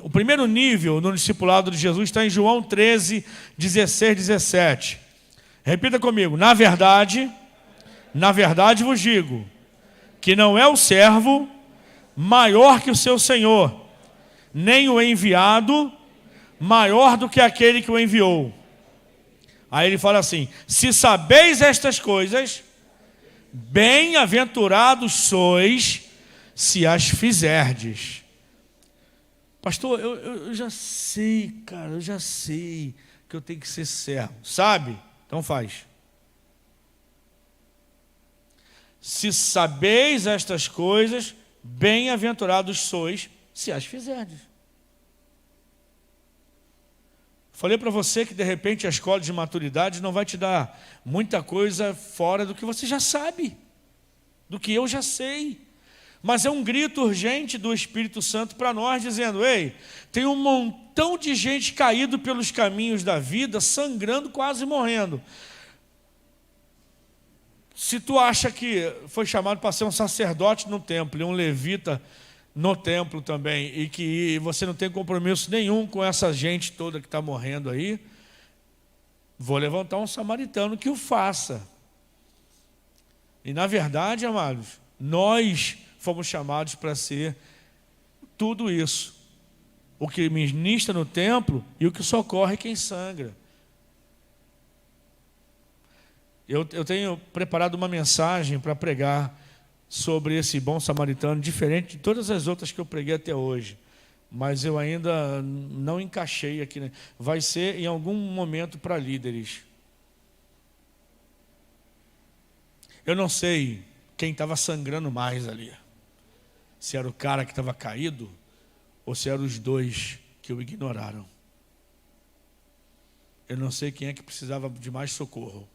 o primeiro nível no discipulado de Jesus está em João 13, 16, 17. Repita comigo: na verdade vos digo, que não é o servo maior que o seu senhor, nem o enviado maior do que aquele que o enviou. Aí ele fala assim: se sabeis estas coisas, bem-aventurados sois se as fizerdes. Pastor, eu já sei, cara, eu já sei que eu tenho que ser servo. Sabe? Então faz. Se sabeis estas coisas, bem-aventurados sois se as fizerdes. Falei para você que de repente a escola de maturidade não vai te dar muita coisa fora do que você já sabe, do que eu já sei. Mas é um grito urgente do Espírito Santo para nós, dizendo: ei, tem um montão de gente caído pelos caminhos da vida, sangrando, quase morrendo. Se tu acha que foi chamado para ser um sacerdote no templo e um levita no templo também, e que você não tem compromisso nenhum com essa gente toda que está morrendo aí, vou levantar um samaritano que o faça. E na verdade, amados, nós fomos chamados para ser tudo isso: o que ministra no templo e o que socorre quem sangra. Eu tenho preparado uma mensagem para pregar sobre esse bom samaritano, diferente de todas as outras que eu preguei até hoje, mas eu ainda não encaixei aqui, né? Vai ser em algum momento para líderes. Eu não sei quem estava sangrando mais ali, se era o cara que estava caído ou se eram os 2 que o ignoraram. Eu não sei quem é que precisava de mais socorro.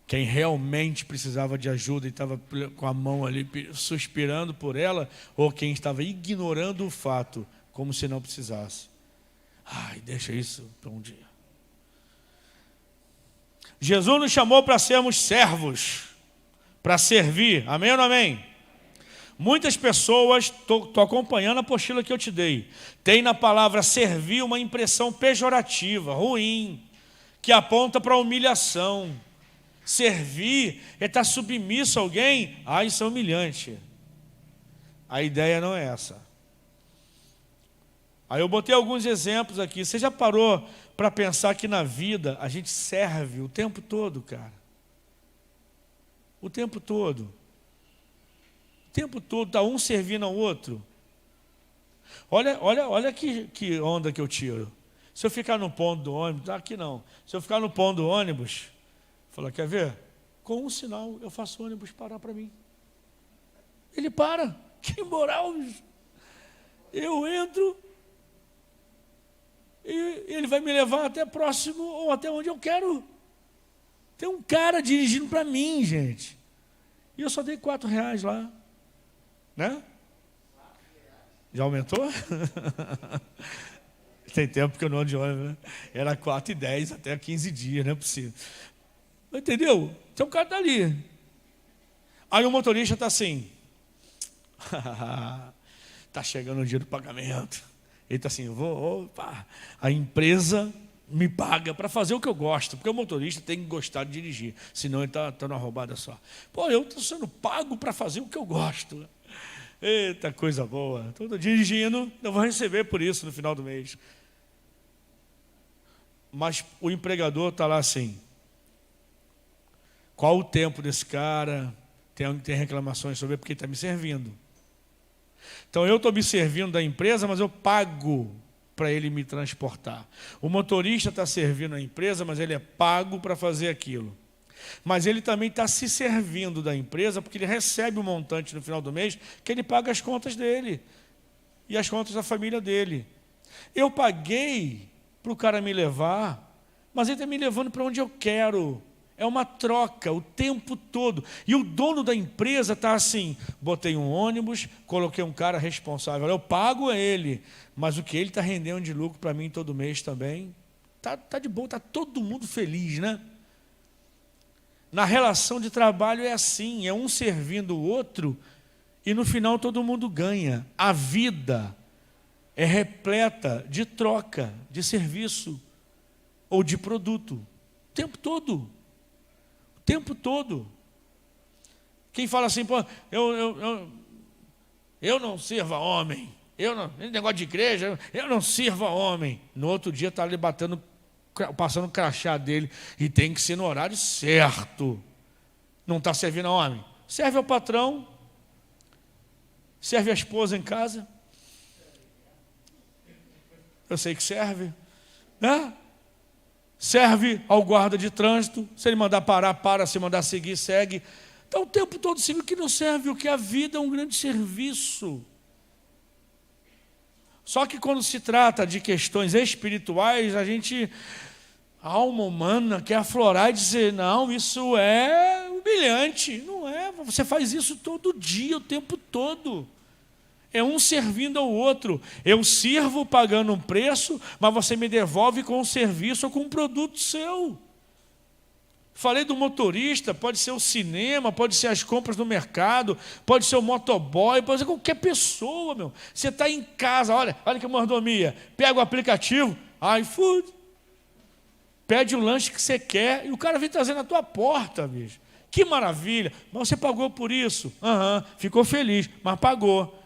Quem realmente precisava de ajuda e estava com a mão ali suspirando por ela, ou quem estava ignorando o fato como se não precisasse. Ai, deixa isso para um dia. Jesus nos chamou para sermos servos, para servir. Amém ou não amém? Muitas pessoas, estou acompanhando a apostila que eu te dei, tem na palavra servir uma impressão pejorativa, ruim, que aponta para a humilhação. Servir é estar submisso a alguém. Isso é humilhante. A ideia não é essa. Aí eu botei alguns exemplos aqui. Você já parou para pensar que na vida a gente serve o tempo todo, cara? O tempo todo. O tempo todo está um servindo ao outro. Olha que onda que eu tiro. Se eu ficar no ponto do ônibus, aqui não. Se eu ficar no ponto do ônibus, fala: quer ver? Com um sinal eu faço o ônibus parar para mim. Ele para. Que moral! Eu entro e ele vai me levar até próximo ou até onde eu quero. Tem um cara dirigindo para mim, gente. E eu só dei R$4 lá. Né? Já aumentou? Tem tempo que eu não ando de ônibus, né? Era 4,10 até 15 dias, não é possível. Entendeu? Então o cara está ali. Aí o motorista está assim. Está chegando o dia do pagamento. Ele está assim: opa. A empresa me paga para fazer o que eu gosto, porque o motorista tem que gostar de dirigir, senão ele está numa roubada só. Pô, eu estou sendo pago para fazer o que eu gosto. Eita, coisa boa. Estou dirigindo, eu vou receber por isso no final do mês. Mas o empregador está lá assim, qual o tempo desse cara? Tem reclamações sobre porque ele está me servindo. Então eu estou me servindo da empresa, mas eu pago para ele me transportar. O motorista está servindo a empresa, mas ele é pago para fazer aquilo. Mas ele também está se servindo da empresa, porque ele recebe um montante no final do mês, que ele paga as contas dele e as contas da família dele. Eu paguei para o cara me levar, mas ele está me levando para onde eu quero. É uma troca o tempo todo. E o dono da empresa está assim, botei um ônibus, coloquei um cara responsável, eu pago a ele, mas o que ele está rendendo de lucro para mim todo mês também, tá de boa, está todo mundo feliz, né? Na relação de trabalho é assim, é um servindo o outro e no final todo mundo ganha. A vida é repleta de troca, de serviço ou de produto, o tempo todo. Tempo todo. Quem fala assim, pô, eu não sirvo a homem, negócio de igreja, eu não sirvo a homem. No outro dia está ali passando o crachá dele, e tem que ser no horário certo. Não está servindo a homem. Serve ao patrão, serve a esposa em casa. Eu sei que serve, né? Serve ao guarda de trânsito, se ele mandar parar, para, se mandar seguir, segue. Então o tempo todo serve o que não serve, o que a vida é um grande serviço. Só que quando se trata de questões espirituais, a alma humana quer aflorar e dizer, não, isso é humilhante. Não é, você faz isso todo dia, o tempo todo. É um servindo ao outro. Eu sirvo pagando um preço, mas você me devolve com um serviço ou com um produto seu. Falei do motorista, pode ser o cinema, pode ser as compras no mercado, pode ser o motoboy, pode ser qualquer pessoa, meu. Você está em casa, olha que mordomia. Pega o aplicativo, iFood, pede o lanche que você quer e o cara vem trazer na tua porta, bicho. Que maravilha. Mas você pagou por isso. Ficou feliz, mas pagou.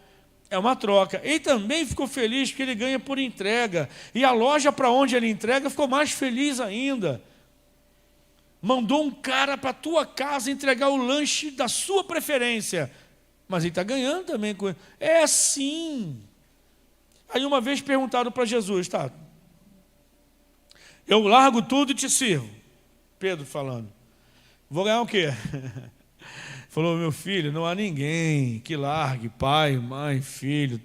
É uma troca. Ele também ficou feliz porque ele ganha por entrega. E a loja para onde ele entrega ficou mais feliz ainda. Mandou um cara para a tua casa entregar o lanche da sua preferência. Mas ele está ganhando também com ele. É assim. Aí uma vez perguntaram para Jesus, tá? Eu largo tudo e te sirvo. Pedro falando. Vou ganhar o quê? Falou, meu filho, não há ninguém que largue pai, mãe, filho,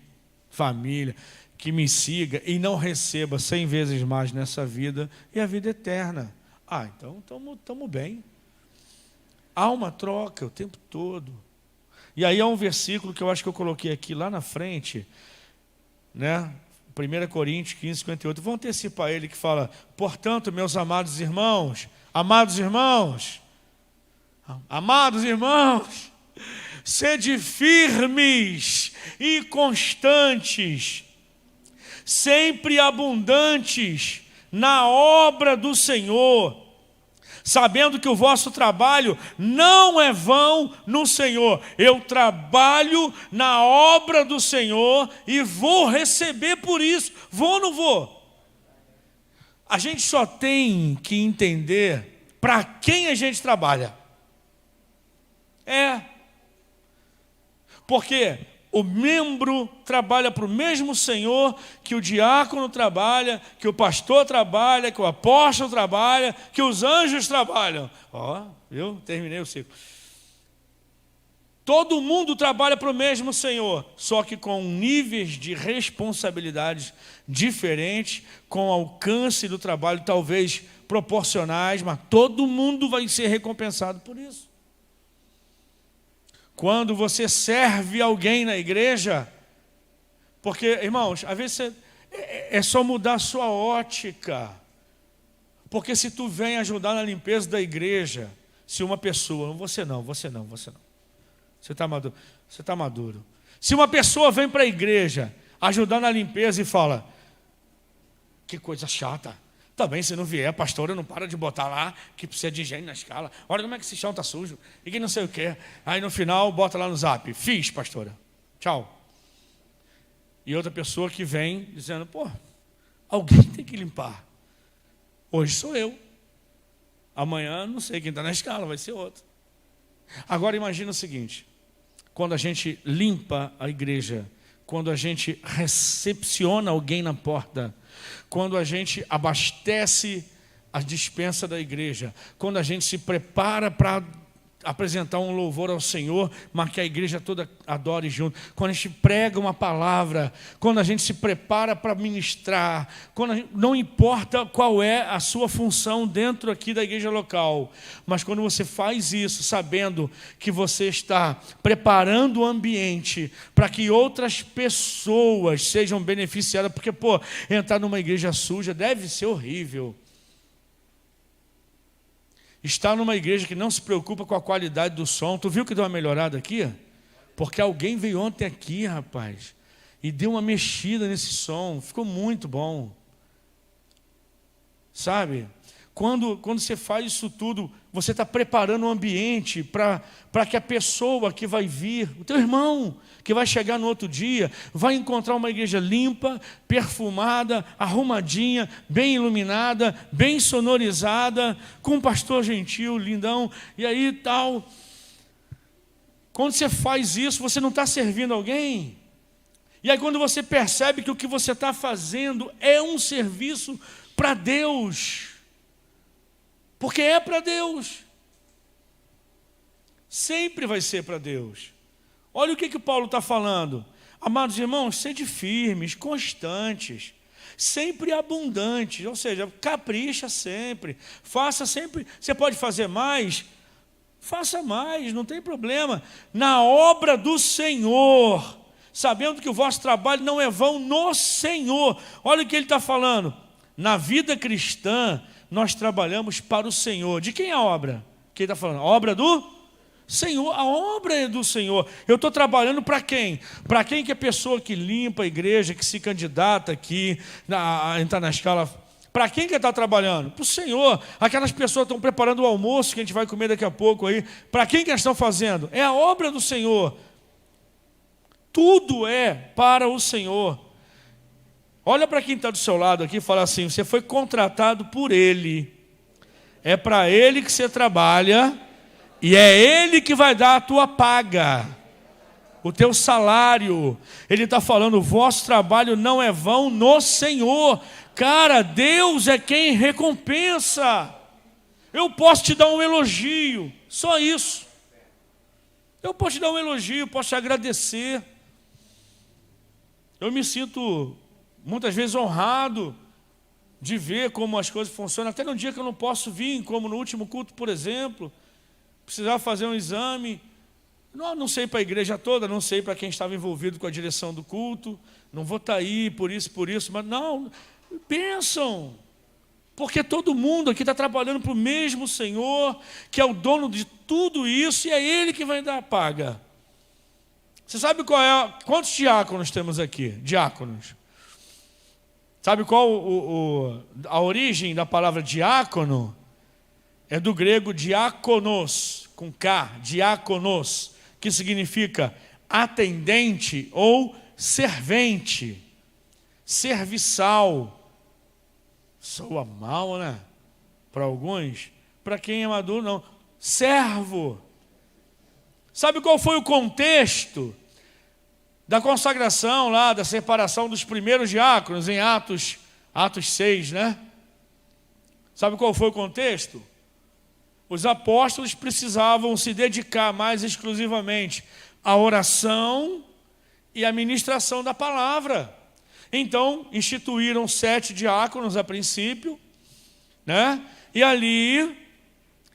família, que me siga e não receba 100 vezes mais nessa vida e a vida eterna. Então estamos bem. Há uma troca o tempo todo. E aí há um versículo que eu acho que eu coloquei aqui lá na frente, né? 1 Coríntios 15, 58. Vou antecipar ele que fala, portanto, meus amados irmãos, sede firmes e constantes, sempre abundantes na obra do Senhor, sabendo que o vosso trabalho não é vão no Senhor. Eu trabalho na obra do Senhor e vou receber por isso. Vou ou não vou? A gente só tem que entender para quem a gente trabalha. Porque o membro trabalha para o mesmo Senhor que o diácono trabalha, que o pastor trabalha, que o apóstolo trabalha, que os anjos trabalham. Eu terminei o ciclo. Todo mundo trabalha para o mesmo Senhor, só que com níveis de responsabilidades diferentes, com alcance do trabalho talvez proporcionais, mas todo mundo vai ser recompensado por isso. Quando você serve alguém na igreja, porque, irmãos, às vezes é só mudar a sua ótica. Porque se tu vem ajudar na limpeza da igreja, se uma pessoa, você não. Você está maduro. Se uma pessoa vem para a igreja ajudar na limpeza e fala, que coisa chata, Também, se não vier, a pastora não para de botar lá que precisa de higiene na escala. Olha como é que esse chão está sujo. E que não sei o quê. Aí no final, bota lá no zap. Fiz, pastora. Tchau. E outra pessoa que vem dizendo, pô, alguém tem que limpar. Hoje sou eu. Amanhã, não sei quem está na escala, vai ser outro. Agora imagina o seguinte. Quando a gente limpa a igreja, quando a gente recepciona alguém na porta, quando a gente abastece a despensa da igreja, quando a gente se prepara para apresentar um louvor ao Senhor, mas que a igreja toda adore junto, quando a gente prega uma palavra, quando a gente se prepara para ministrar, não importa qual é a sua função dentro aqui da igreja local, mas quando você faz isso sabendo que você está preparando o ambiente para que outras pessoas sejam beneficiadas, porque, entrar numa igreja suja deve ser horrível. Está numa igreja que não se preocupa com a qualidade do som. Tu viu que deu uma melhorada aqui? Porque alguém veio ontem aqui, rapaz, e deu uma mexida nesse som. Ficou muito bom. Sabe? Quando você faz isso tudo, você está preparando o ambiente para que a pessoa que vai vir, o teu irmão, que vai chegar no outro dia, vai encontrar uma igreja limpa, perfumada, arrumadinha, bem iluminada, bem sonorizada, com um pastor gentil, lindão, e aí tal. Quando você faz isso, você não está servindo alguém. E aí quando você percebe que o que você está fazendo é um serviço para Deus, porque é para Deus. Sempre vai ser para Deus. Olha o que Paulo está falando. Amados irmãos, sede firmes, constantes, sempre abundantes. Ou seja, capricha sempre. Faça sempre. Você pode fazer mais? Faça mais, não tem problema. Na obra do Senhor, sabendo que o vosso trabalho não é vão no Senhor. Olha o que ele está falando. Na vida cristã, nós trabalhamos para o Senhor. De quem é a obra? Quem está falando? A obra do Senhor. A obra é do Senhor. Eu estou trabalhando para quem? Para quem que é a pessoa que limpa a igreja, que se candidata aqui, a entrar na escala. Para quem que está trabalhando? Para o Senhor. Aquelas pessoas estão preparando o almoço que a gente vai comer daqui a pouco aí. Para quem que elas estão fazendo? É a obra do Senhor. Tudo é para o Senhor. Olha para quem está do seu lado aqui e fala assim, você foi contratado por Ele. É para Ele que você trabalha e é Ele que vai dar a tua paga, o teu salário. Ele está falando, o vosso trabalho não é vão no Senhor. Cara, Deus é quem recompensa. Eu posso te dar um elogio, só isso. Eu posso te dar um elogio, posso te agradecer. Eu me sinto muitas vezes honrado de ver como as coisas funcionam, até no dia que eu não posso vir, como no último culto, por exemplo, precisava fazer um exame, não sei para a igreja toda, não sei para quem estava envolvido com a direção do culto, não vou estar aí por isso, mas não, pensam, porque todo mundo aqui está trabalhando para o mesmo Senhor, que é o dono de tudo isso, e é Ele que vai dar a paga. Você sabe quantos diáconos temos aqui? Diáconos. Sabe qual a origem da palavra diácono? É do grego diákonos, com K, diákonos, que significa atendente ou servente, serviçal. Soa mal, né? Para alguns. Para quem é maduro, não. Servo. Sabe qual foi o contexto da consagração lá, da separação dos primeiros diáconos em Atos 6, né? Sabe qual foi o contexto? Os apóstolos precisavam se dedicar mais exclusivamente à oração e à ministração da palavra. Então, instituíram 7 diáconos a princípio, né? E ali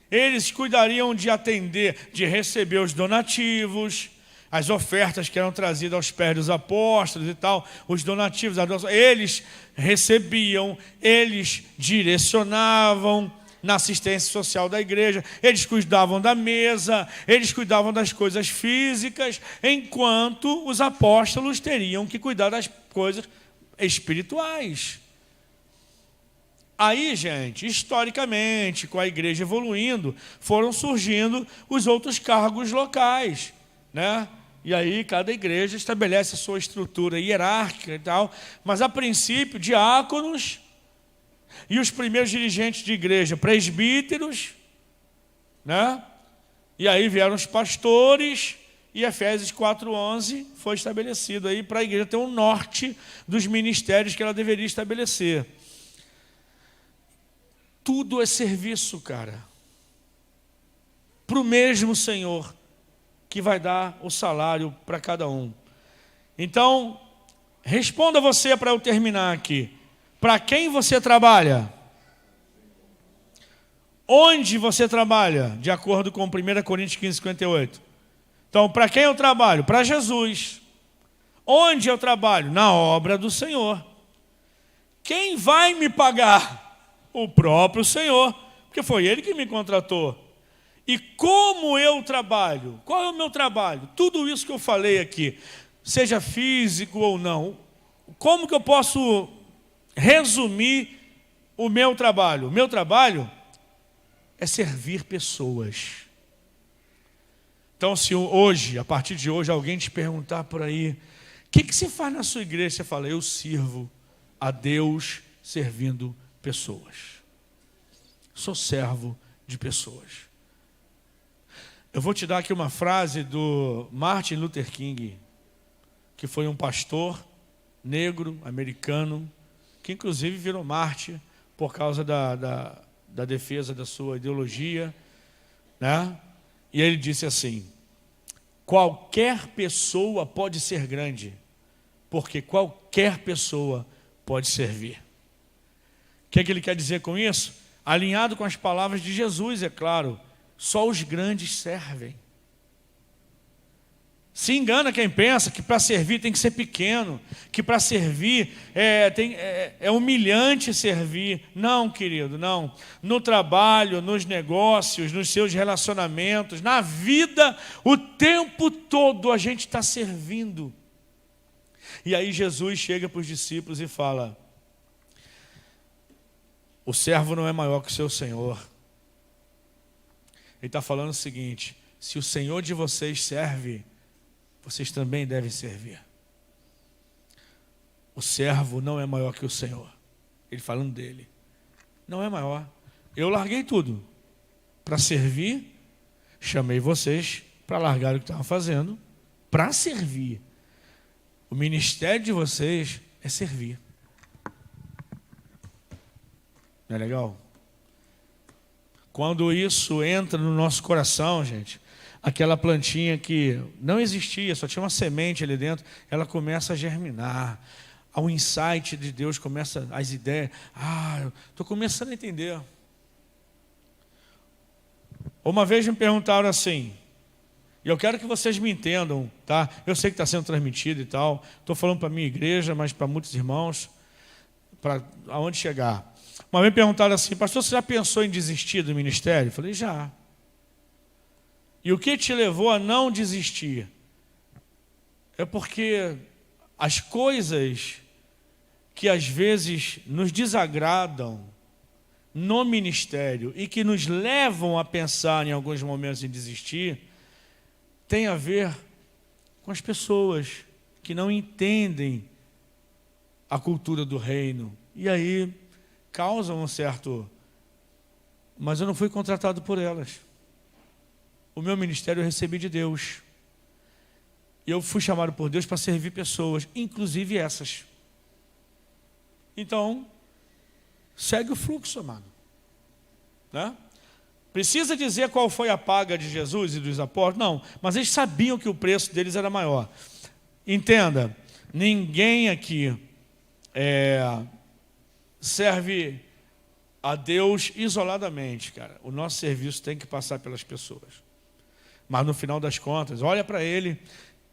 eles cuidariam de atender, de receber os donativos, as ofertas que eram trazidas aos pés dos apóstolos e tal, os donativos, eles recebiam, eles direcionavam na assistência social da igreja, eles cuidavam da mesa, eles cuidavam das coisas físicas, enquanto os apóstolos teriam que cuidar das coisas espirituais. Aí, gente, historicamente, com a igreja evoluindo, foram surgindo os outros cargos locais, né? E aí cada igreja estabelece a sua estrutura hierárquica e tal, mas a princípio, diáconos e os primeiros dirigentes de igreja, presbíteros, né? E aí vieram os pastores, e Efésios 4:11 foi estabelecido aí para a igreja ter um norte dos ministérios que ela deveria estabelecer. Tudo é serviço, cara, para o mesmo Senhor, que vai dar o salário para cada um. Então, responda você para eu terminar aqui. Para quem você trabalha? Onde você trabalha? De acordo com 1 Coríntios 15:58. Então, para quem eu trabalho? Para Jesus. Onde eu trabalho? Na obra do Senhor. Quem vai me pagar? O próprio Senhor, porque foi Ele que me contratou. E como eu trabalho? Qual é o meu trabalho? Tudo isso que eu falei aqui, seja físico ou não, como que eu posso resumir o meu trabalho? O meu trabalho é servir pessoas. Então, se hoje, a partir de hoje, alguém te perguntar por aí, o que se faz na sua igreja? Você fala, eu sirvo a Deus servindo pessoas. Sou servo de pessoas. Eu vou te dar aqui uma frase do Martin Luther King, que foi um pastor negro, americano, que inclusive virou mártir por causa da defesa da sua ideologia, né? E ele disse assim, qualquer pessoa pode ser grande, porque qualquer pessoa pode servir. O que ele quer dizer com isso? Alinhado com as palavras de Jesus, é claro, só os grandes servem. Se engana quem pensa que para servir tem que ser pequeno, que para servir é humilhante servir. Não, querido, não. No trabalho, nos negócios, nos seus relacionamentos, na vida, o tempo todo a gente está servindo. E aí Jesus chega para os discípulos e fala, o servo não é maior que o seu Senhor. Ele está falando o seguinte, se o Senhor de vocês serve, vocês também devem servir. O servo não é maior que o Senhor. Ele falando dele. Não é maior. Eu larguei tudo para servir. Chamei vocês para largar o que estavam fazendo para servir. O ministério de vocês é servir. Não é legal? Quando isso entra no nosso coração, gente, aquela plantinha que não existia, só tinha uma semente ali dentro, ela começa a germinar. O insight de Deus começa, as ideias. Eu estou começando a entender. Uma vez me perguntaram assim, e eu quero que vocês me entendam, tá? Eu sei que está sendo transmitido e tal, estou falando para a minha igreja, mas para muitos irmãos, para aonde chegar. Uma vez me perguntaram assim, pastor, você já pensou em desistir do ministério? Eu falei, já. E o que te levou a não desistir? É porque as coisas que às vezes nos desagradam no ministério e que nos levam a pensar em alguns momentos em desistir, tem a ver com as pessoas que não entendem a cultura do reino. E aí causam um certo... Mas eu não fui contratado por elas. O meu ministério eu recebi de Deus. E eu fui chamado por Deus para servir pessoas, inclusive essas. Então, segue o fluxo, amado. Né? Precisa dizer qual foi a paga de Jesus e dos apóstolos? Não, mas eles sabiam que o preço deles era maior. Entenda, ninguém aqui serve a Deus isoladamente, cara. O nosso serviço tem que passar pelas pessoas. Mas no final das contas, olha para Ele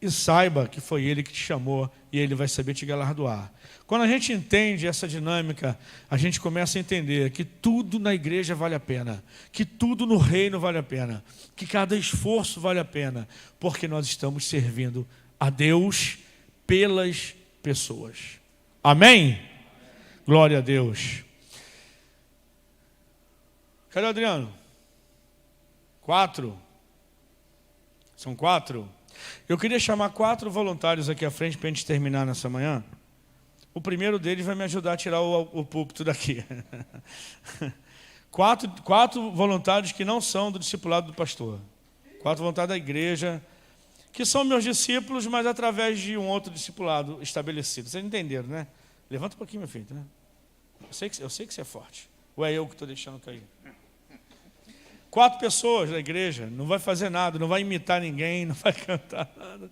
e saiba que foi Ele que te chamou e Ele vai saber te galardoar. Quando a gente entende essa dinâmica, a gente começa a entender que tudo na igreja vale a pena, que tudo no reino vale a pena, que cada esforço vale a pena, porque nós estamos servindo a Deus pelas pessoas. Amém? Glória a Deus. Cadê o Adriano? 4. São 4. Eu queria chamar 4 voluntários aqui à frente para a gente terminar nessa manhã. O primeiro deles vai me ajudar a tirar o púlpito daqui. 4 voluntários que não são do discipulado do pastor. 4 voluntários da igreja, que são meus discípulos, mas através de um outro discipulado estabelecido. Vocês entenderam, né? Levanta um pouquinho, meu filho. Né? Eu sei que você é forte. Ou é eu que estou deixando cair? 4 pessoas da igreja, não vai fazer nada, não vai imitar ninguém, não vai cantar nada.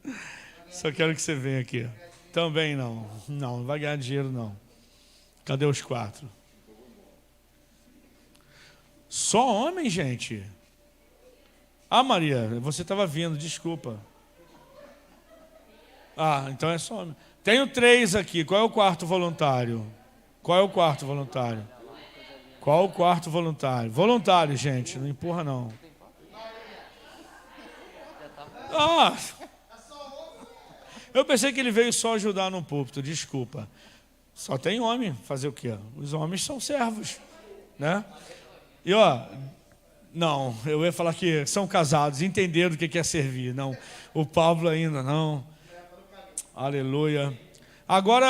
Só quero que você venha aqui. Também não. Não vai ganhar dinheiro, não. Cadê os 4? Só homem, gente. Ah, Maria, você estava vindo, desculpa. Ah, então é só homem. Tenho 3 aqui. Qual é o 4º voluntário? Qual é o 4º voluntário? Qual o 4º voluntário? Voluntário, gente, não empurra não. Ah! Eu pensei que ele veio só ajudar no púlpito, desculpa. Só tem homem, fazer o quê? Os homens são servos, né? E não, eu ia falar que são casados, entenderam o que é servir. Não, o Pablo ainda não. Aleluia. Agora,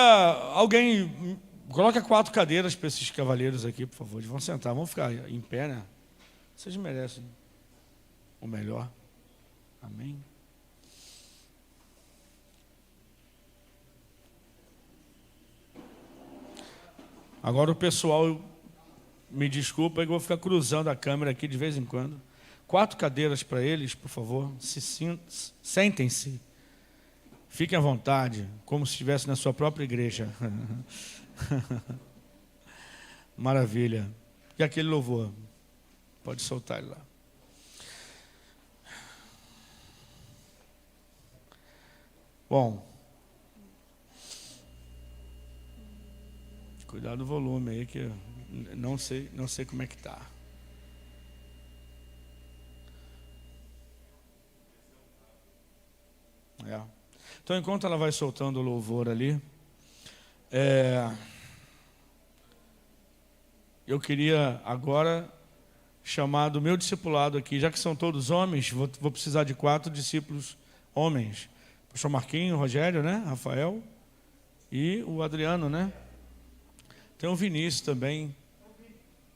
alguém coloca 4 cadeiras para esses cavalheiros aqui, por favor. Eles vão sentar, vão ficar em pé, né? Vocês merecem o melhor. Amém. Agora o pessoal, me desculpa, eu vou ficar cruzando a câmera aqui de vez em quando. 4 cadeiras para eles, por favor. Sentem-se. Fiquem à vontade, como se estivesse na sua própria igreja. Maravilha. E aquele louvor? Pode soltar ele lá. Bom. Cuidado do volume aí, que eu não sei como é que está. Então, enquanto ela vai soltando o louvor ali, eu queria agora chamar do meu discipulado aqui, já que são todos homens, vou precisar de 4 discípulos homens. O pastor Marquinho, o Rogério, né? Rafael e o Adriano, né? Tem o Vinícius também.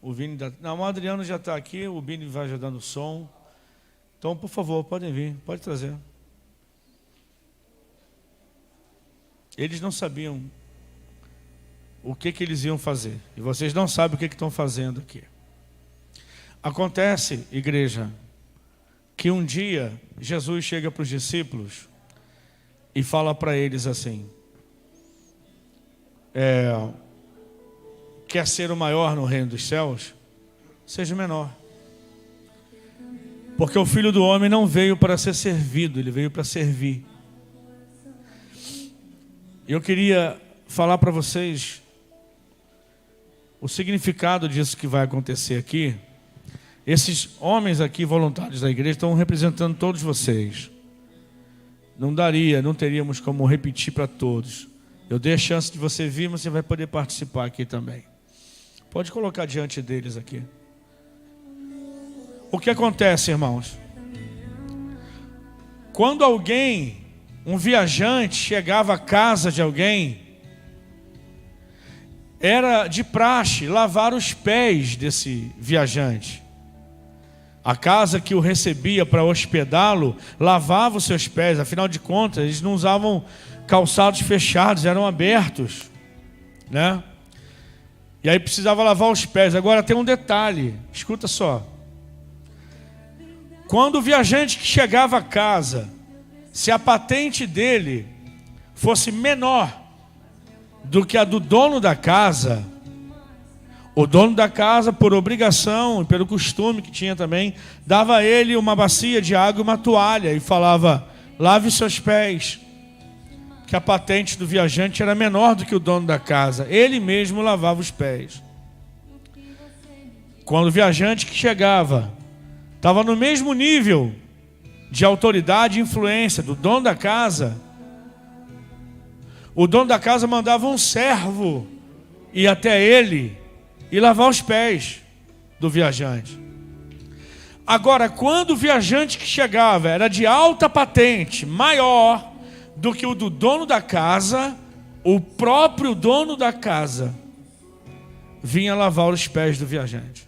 O Vini não, o Adriano já está aqui, o Vini vai ajudando o som. Então, por favor, podem vir, pode trazer. Eles não sabiam o que eles iam fazer. E vocês não sabem o que estão fazendo aqui. Acontece, igreja, que um dia Jesus chega para os discípulos e fala para eles assim: quer ser o maior no reino dos céus? Seja o menor. Porque o Filho do Homem não veio para ser servido, ele veio para servir. Eu queria falar para vocês o significado disso que vai acontecer aqui. Esses homens aqui, voluntários da igreja, estão representando todos vocês. Não teríamos como repetir para todos. Eu dei a chance de você vir, mas você vai poder participar aqui também. Pode colocar diante deles aqui. O que acontece, irmãos? Quando um viajante chegava à casa de alguém, era de praxe lavar os pés desse viajante. A casa que o recebia para hospedá-lo lavava os seus pés. Afinal de contas, eles não usavam calçados fechados, eram abertos, né? E aí precisava lavar os pés. Agora tem um detalhe, escuta só. Quando o viajante que chegava a casa, se a patente dele fosse menor do que a do dono da casa, o dono da casa, por obrigação e pelo costume que tinha também, dava a ele uma bacia de água e uma toalha e falava: lave os seus pés. Que a patente do viajante era menor do que o dono da casa. Ele mesmo lavava os pés. Quando o viajante que chegava estava no mesmo nível de autoridade e influência do dono da casa, o dono da casa mandava um servo ir até ele e lavar os pés. do viajante. Agora, quando o viajante que chegava era de alta patente, maior do que o do dono da casa, o próprio dono da casa vinha lavar os pés do viajante.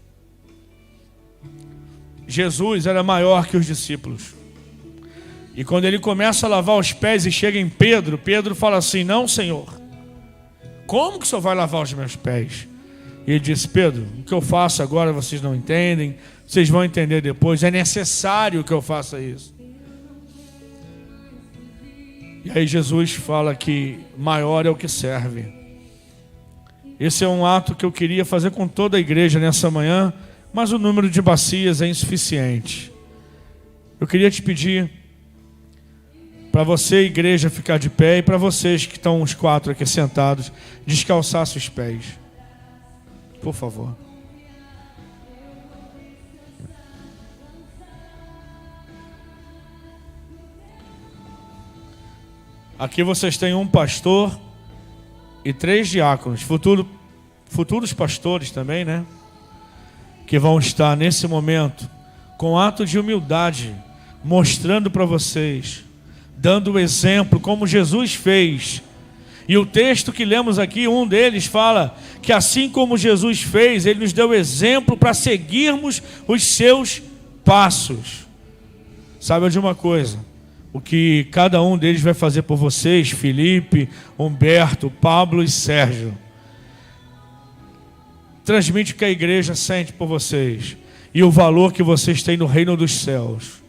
Jesus era maior que os discípulos. E quando ele começa a lavar os pés e chega em Pedro, Pedro fala assim: não, Senhor, como que o Senhor vai lavar os meus pés? E ele disse: Pedro, o que eu faço agora vocês não entendem, vocês vão entender depois, é necessário que eu faça isso. E aí Jesus fala que maior é o que serve. Esse é um ato que eu queria fazer com toda a igreja nessa manhã, mas o número de bacias é insuficiente. Eu queria te pedir para você, igreja, ficar de pé, e para vocês que estão os 4 aqui sentados, descalçar seus pés. Por favor. Aqui vocês têm um pastor e 3 diáconos, futuros pastores também, né? Que vão estar nesse momento com ato de humildade, mostrando para vocês, dando o exemplo como Jesus fez. E o texto que lemos aqui, um deles fala que assim como Jesus fez, ele nos deu exemplo para seguirmos os seus passos. Saiba de uma coisa: o que cada um deles vai fazer por vocês, Felipe, Humberto, Pablo e Sérgio, transmite o que a igreja sente por vocês e o valor que vocês têm no reino dos céus.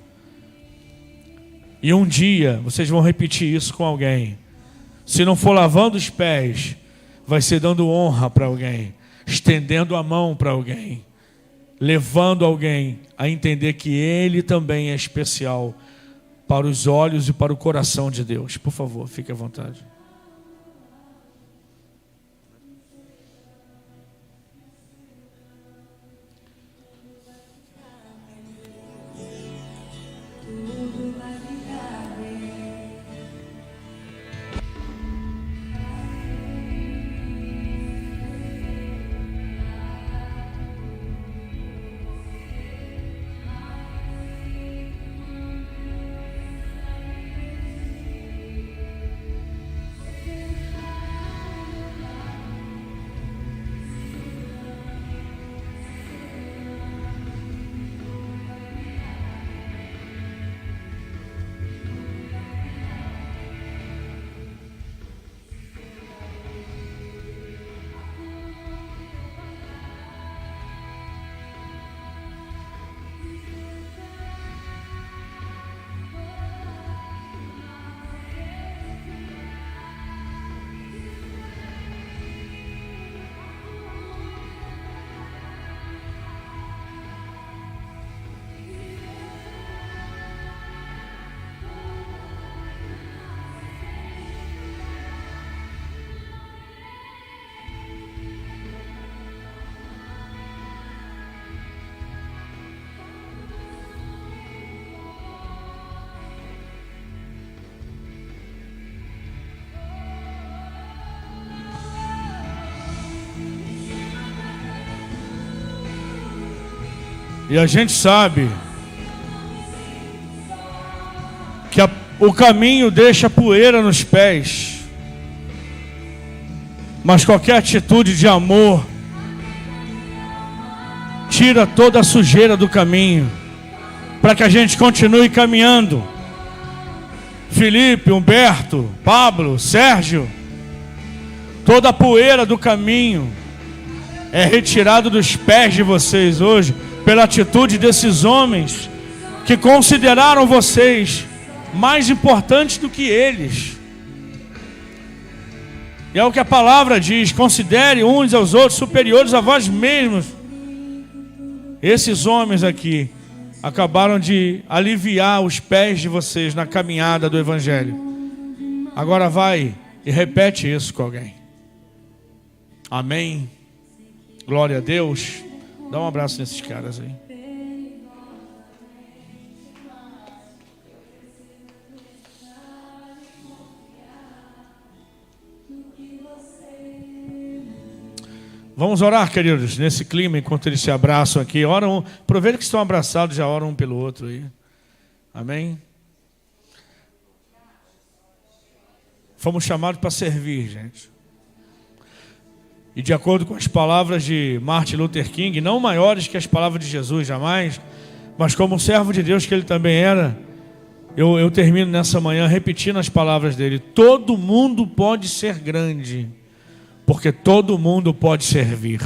E um dia vocês vão repetir isso com alguém. Se não for lavando os pés, vai ser dando honra para alguém, estendendo a mão para alguém, levando alguém a entender que ele também é especial para os olhos e para o coração de Deus. Por favor, fique à vontade. E a gente sabe que o caminho deixa poeira nos pés, mas qualquer atitude de amor tira toda a sujeira do caminho, para que a gente continue caminhando. Felipe, Humberto, Pablo, Sérgio, toda a poeira do caminho é retirada dos pés de vocês hoje, pela atitude desses homens que consideraram vocês mais importantes do que eles. E é o que a palavra diz: considere uns aos outros superiores a vós mesmos. Esses homens aqui acabaram de aliviar os pés de vocês na caminhada do Evangelho. Agora vai e repete isso com alguém. Amém. Glória a Deus. Dá um abraço nesses caras aí. Vamos orar, queridos, nesse clima, enquanto eles se abraçam aqui. Oram, aproveita que estão abraçados, já oram um pelo outro aí. Amém? Fomos chamados para servir, gente. E de acordo com as palavras de Martin Luther King, não maiores que as palavras de Jesus, jamais, mas como um servo de Deus que ele também era, eu termino nessa manhã repetindo as palavras dele. Todo mundo pode ser grande, porque todo mundo pode servir.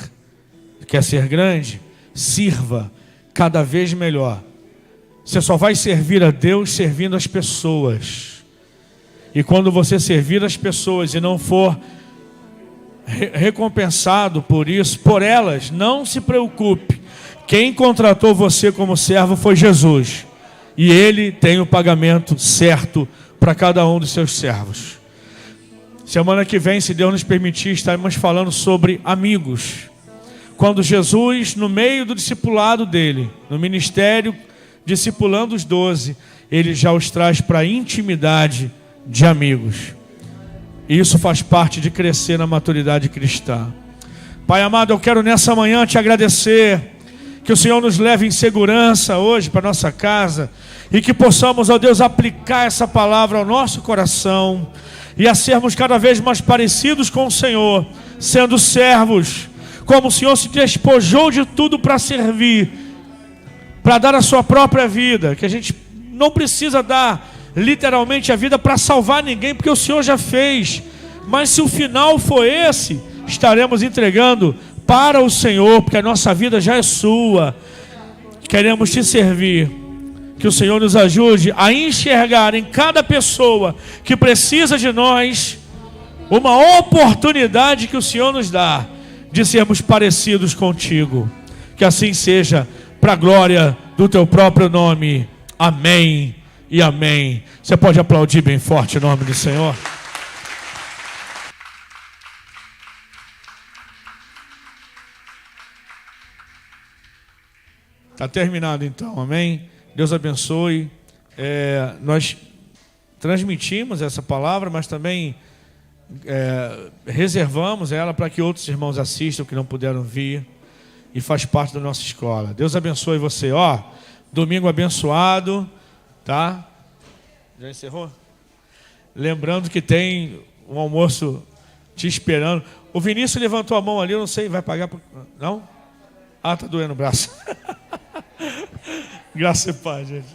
Quer ser grande? Sirva cada vez melhor. Você só vai servir a Deus servindo as pessoas. E quando você servir as pessoas e não for recompensado por isso, por elas, não se preocupe. Quem contratou você como servo foi Jesus. E Ele tem o pagamento certo para cada um dos seus servos. Semana que vem, se Deus nos permitir, estaremos falando sobre amigos. Quando Jesus, no meio do discipulado dele, no ministério, discipulando os 12, ele já os traz para a intimidade de amigos. E isso faz parte de crescer na maturidade cristã. Pai amado, eu quero nessa manhã te agradecer, que o Senhor nos leve em segurança hoje para nossa casa, e que possamos, ó Deus, aplicar essa palavra ao nosso coração, e a sermos cada vez mais parecidos com o Senhor, sendo servos, como o Senhor se despojou de tudo para servir, para dar a sua própria vida, que a gente não precisa dar literalmente a vida para salvar ninguém, porque o Senhor já fez, mas se o final for esse, estaremos entregando para o Senhor, porque a nossa vida já é sua. Queremos te servir. Que o Senhor nos ajude a enxergar em cada pessoa que precisa de nós uma oportunidade que o Senhor nos dá de sermos parecidos contigo. Que assim seja, para a glória do teu próprio nome. Amém e amém. Você pode aplaudir bem forte o nome do Senhor? Está terminado então, amém? Deus abençoe. Nós transmitimos essa palavra, mas também reservamos ela para que outros irmãos assistam que não puderam vir, e faz parte da nossa escola. Deus abençoe você. Domingo abençoado, tá? Já encerrou? Lembrando que tem um almoço te esperando. O Vinícius levantou a mão ali, eu não sei, vai pagar? Não? Tá doendo o braço. Graça e paz, gente.